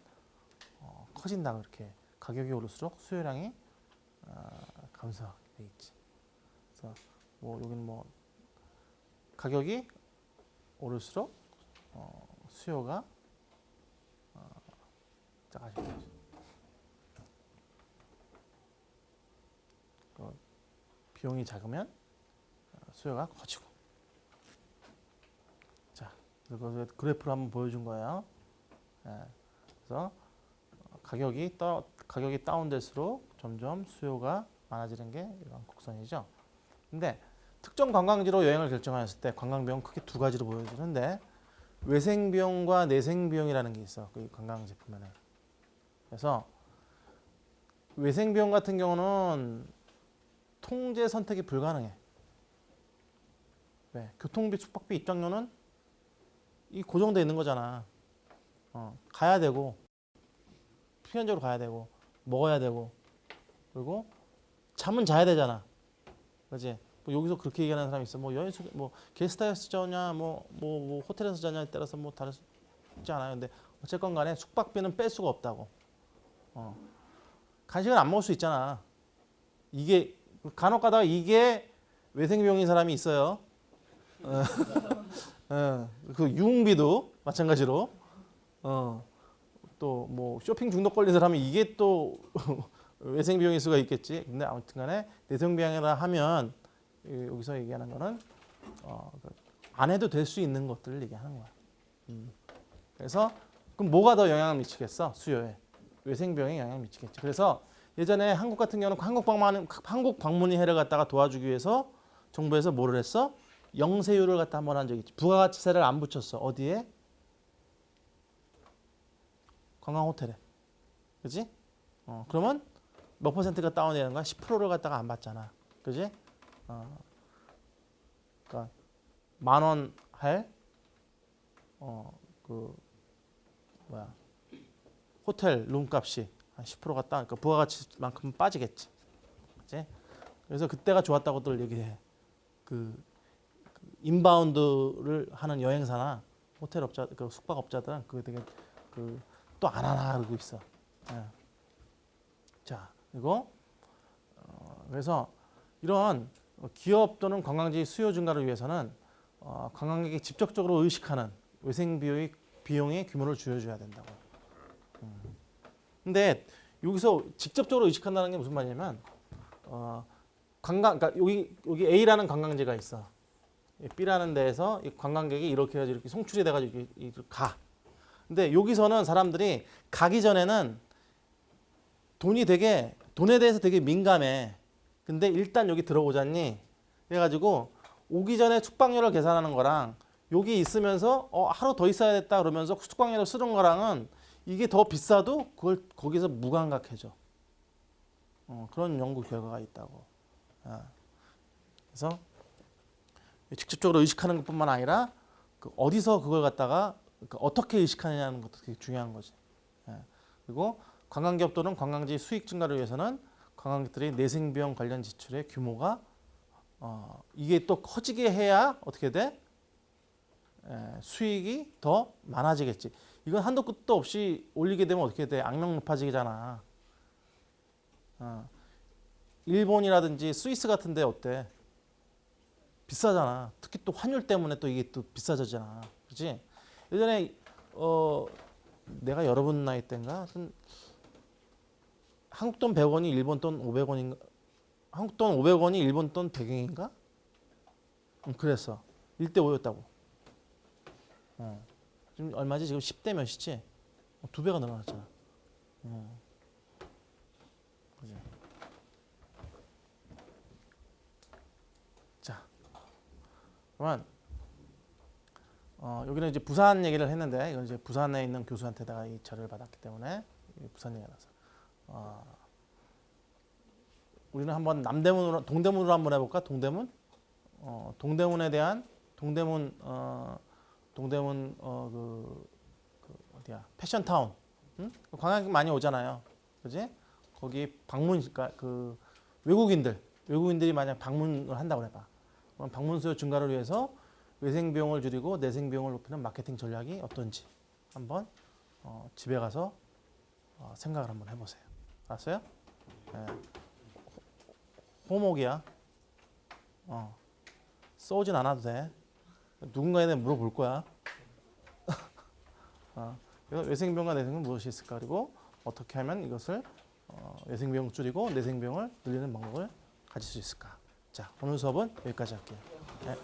커진다. 그렇게 가격이 오를수록 수요량이 감소하게 돼 있지. 그래서 뭐 여기는 뭐 가격이 오를수록 수요가 작아지는 거죠. 비용이 작으면 수요가 커지고. 자, 이거 그래프로 한번 보여준 거예요. 그래서 가격이 다운될수록 점점 수요가 많아지는 게 이런 곡선이죠. 근데 특정 관광지로 여행을 결정하였을 때 관광비용 크게 두 가지로 보여지는데, 외생비용과 내생비용이라는 게 있어. 그 관광 제품에는. 그래서 외생비용 같은 경우는 통제 선택이 불가능해. 왜? 교통비, 숙박비, 입장료는 고정되어 있는 거잖아. 가야 되고, 필연적으로 가야 되고, 먹어야 되고, 그리고 잠은 자야 되잖아. 그렇지? 뭐 여기서 그렇게 얘기하는 사람이 있어. 뭐 여행수, 뭐 게스트하우스 자냐, 뭐 호텔에서 자냐에 따라서 뭐 다를 수 있지 않아요. 근데 어쨌건 간에 숙박비는 뺄 수가 없다고. 간식은 안 먹을 수 있잖아. 이게 간혹 가다가 이게 외생비용인 사람이 있어요. 그 유흥비도 마찬가지로. 또 뭐 쇼핑 중독 걸린 사람이 이게 또 외생비용일 수가 있겠지. 근데 아무튼간에 내생비용이라 하면 여기서 얘기하는 거는 안 해도 될 수 있는 것들을 얘기하는 거야. 그래서 그럼 뭐가 더 영향을 미치겠어? 수요에. 외생비용에 영향을 미치겠지. 그래서 예전에 한국 같은 경우는 한국 방문이 해를 갖다가 도와주기 위해서 정부에서 뭐를 했어? 영세율을 갖다 한번 한 적이 있지. 부가가치세를 안 붙였어. 어디에? 관광 호텔에. 그지? 그러면 몇 퍼센트가 다운되는 거야? 10%를 갖다가 안 받잖아. 그지? 그러니까 10,000원 할 호텔 룸값이 한 10%가 그러니까 부가가치만큼 빠지겠지. 그치? 그래서 그때가 좋았다고들 얘기해. 그 인바운드를 하는 여행사나 호텔 업자, 그 숙박업자들은 그게 되게 또 안 하나 그러고 있어. 자, 그리고 그래서 이런 기업 또는 관광지 수요 증가를 위해서는 관광객이 직접적으로 의식하는 외생 비용의 규모를 줄여줘야 된다고. 근데 여기서 직접적으로 의식한다는 게 무슨 말이냐면 그러니까 여기 A라는 관광지가 있어. B라는 데에서 이 관광객이 이렇게 해가지고 이렇게 송출이 돼가지고 이렇게 가. 근데 여기서는 사람들이 가기 전에는 돈에 대해서 되게 민감해. 근데 일단 여기 들어오잖니. 그래가지고 오기 전에 숙박료를 계산하는 거랑 여기 있으면서 하루 더 있어야겠다 그러면서 숙박료를 쓰는 거랑은 이게 더 비싸도 그걸 거기서 무감각해져. 그런 연구 결과가 있다고. 그래서 직접적으로 의식하는 것뿐만 아니라 어디서 그걸 갖다가 어떻게 의식하느냐는 것도 되게 중요한 거지. 그리고 관광기업 또는 관광지 수익 증가를 위해서는 관광객들이 내생비용 관련 지출의 규모가 이게 또 커지게 해야 어떻게 돼? 수익이 더 많아지겠지. 이건 한도 끝도 없이 올리게 되면 어떻게 돼? 악명 높아지잖아. 일본이라든지 스위스 같은 데 어때? 비싸잖아. 특히 또 환율 때문에 또 이게 또 비싸졌잖아. 그렇지? 예전에 내가 여러분 나이 때인가 한국 돈 100원이 일본 돈 500원인가? 한국 돈 500원이 일본 돈 100원인가? 그랬어. 1대 5였다고. 지금 얼마지? 지금 10대 몇이지? 2배가 늘어났잖아. 그지? 자, 그러면 여기는 이제 부산 얘기를 했는데 이건 이제 부산에 있는 교수한테다가 이 자료를 받았기 때문에 부산 얘기가 나서 우리는 한번 남대문으로 동대문으로 한번 해볼까? 동대문 동대문에 대한 동대문 어디야 패션타운 관광객 많이 오잖아요, 그지? 거기 방문 그러니까 그 외국인들이 만약 방문을 한다고 해봐. 그럼 방문 수요 증가를 위해서 외생 비용을 줄이고 내생 비용을 높이는 마케팅 전략이 어떤지 한번 집에 가서 생각을 한번 해보세요. 알았어요? 네. 호목이야. 써오진 않아도 돼. 누군가에게 물어볼 거야. 그래서 외생 비용과 내생 비용 무엇이 있을까? 그리고 어떻게 하면 이것을 외생 비용 줄이고 내생 비용을 늘리는 방법을 가질 수 있을까? 자, 오늘 수업은 여기까지 할게요. 네.